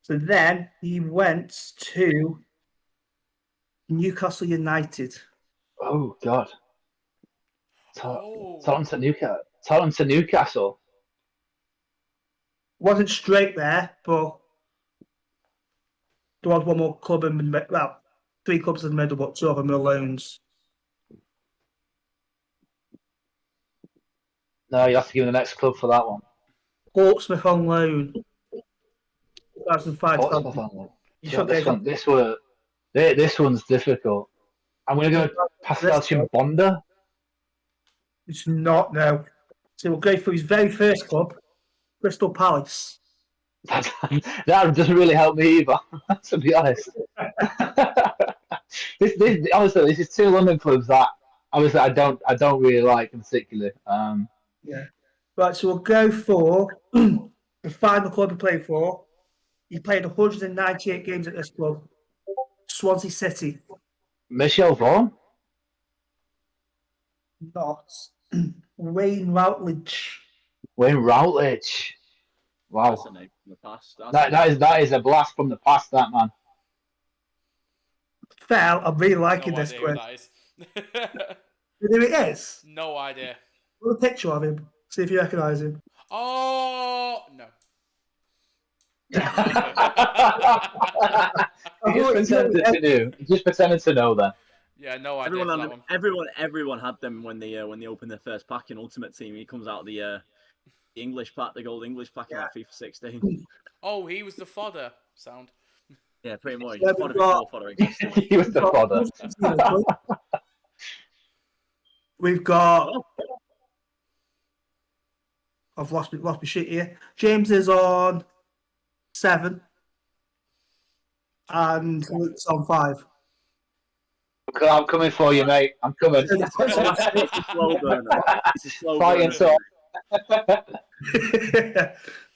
So then he went to Newcastle United. Oh, God. Oh. Tottenham to Newcastle. Wasn't straight there, but there was 1 more club in the middle. Well, 3 clubs in the middle, but 2 of them are loans. No, you have to give me the next club for that one. Portsmouth on loan. 2005. Portsmouth on loan. This one's difficult. I'm going to go Pascal Chimbonda. It's not now. So we'll go for his very first club, Crystal Palace. That doesn't really help me either, to be honest. Honestly, this is 2 London clubs that obviously I don't really like in particular. Yeah. Right, so we'll go for the final club he played for. He played 198 games at this club. Swansea City. Michel Vaughan? Not. Wayne Routledge. Wayne Routledge. Wow. That's a name from the past. That is a blast from the past, that man. Fair, I'm really liking No this idea who quiz. that is. You know who it is? No idea. Put a picture of him. See if you recognise him. Oh no. Just pretended to know then. Yeah, no idea. Everyone had them when they opened their first pack in Ultimate Team. He comes out the English pack, the gold English pack in like FIFA 16. Oh, he was the fodder sound. Yeah, pretty much. Yeah, Fodder existed. He was the fodder. We've got. I've lost my shit here. James is on 7, and Luke's on 5. I'm coming for you, mate. I'm coming. It's a slow burner. It's a slow Fighting burner. talk.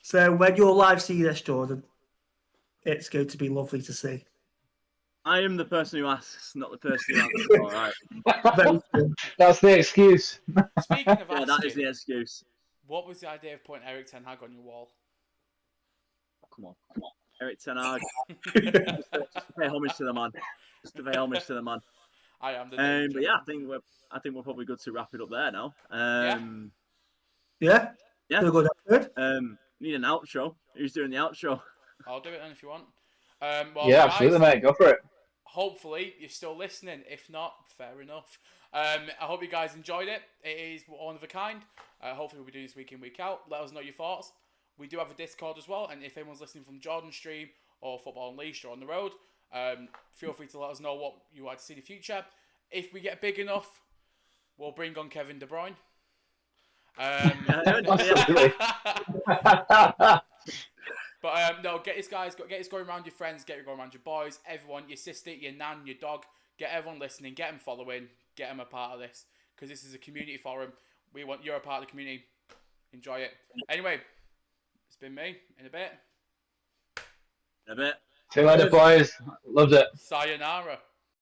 So when you're live seeing this, Jordan, it's going to be lovely to see. I am the person who asks, not the person who answers. All right. Very true. That's the excuse. Speaking of Yeah, asking, that is the excuse. what was the idea of putting Eric Ten Hag on your wall? Come on. Eric Ten Hag. just to pay homage to the man. Just to pay homage to the man. I am the But yeah, I think we're probably good to wrap it up there now. Yeah. Yeah. Feel good. Need an outro. Who's doing the outro? I'll do it then if you want. Yeah, absolutely, mate. Go for it. Hopefully you're still listening. If not, fair enough. I hope you guys enjoyed it. It is one of a kind. Hopefully we'll be doing this week in, week out. Let us know your thoughts. We do have a Discord as well, and if anyone's listening from Jordan's stream or Football Unleashed or on the road, feel free to let us know what you like to see in the future. If we get big enough, we'll bring on Kevin De Bruyne. But no, get this going around your friends, get it going around your boys, everyone, your sister, your nan, your dog. Get everyone listening, get them following, get them a part of this, because this is a community forum. You're a part of the community. Enjoy it. Anyway, it's been me. In a bit. See you later, boys. Loved it. Sayonara.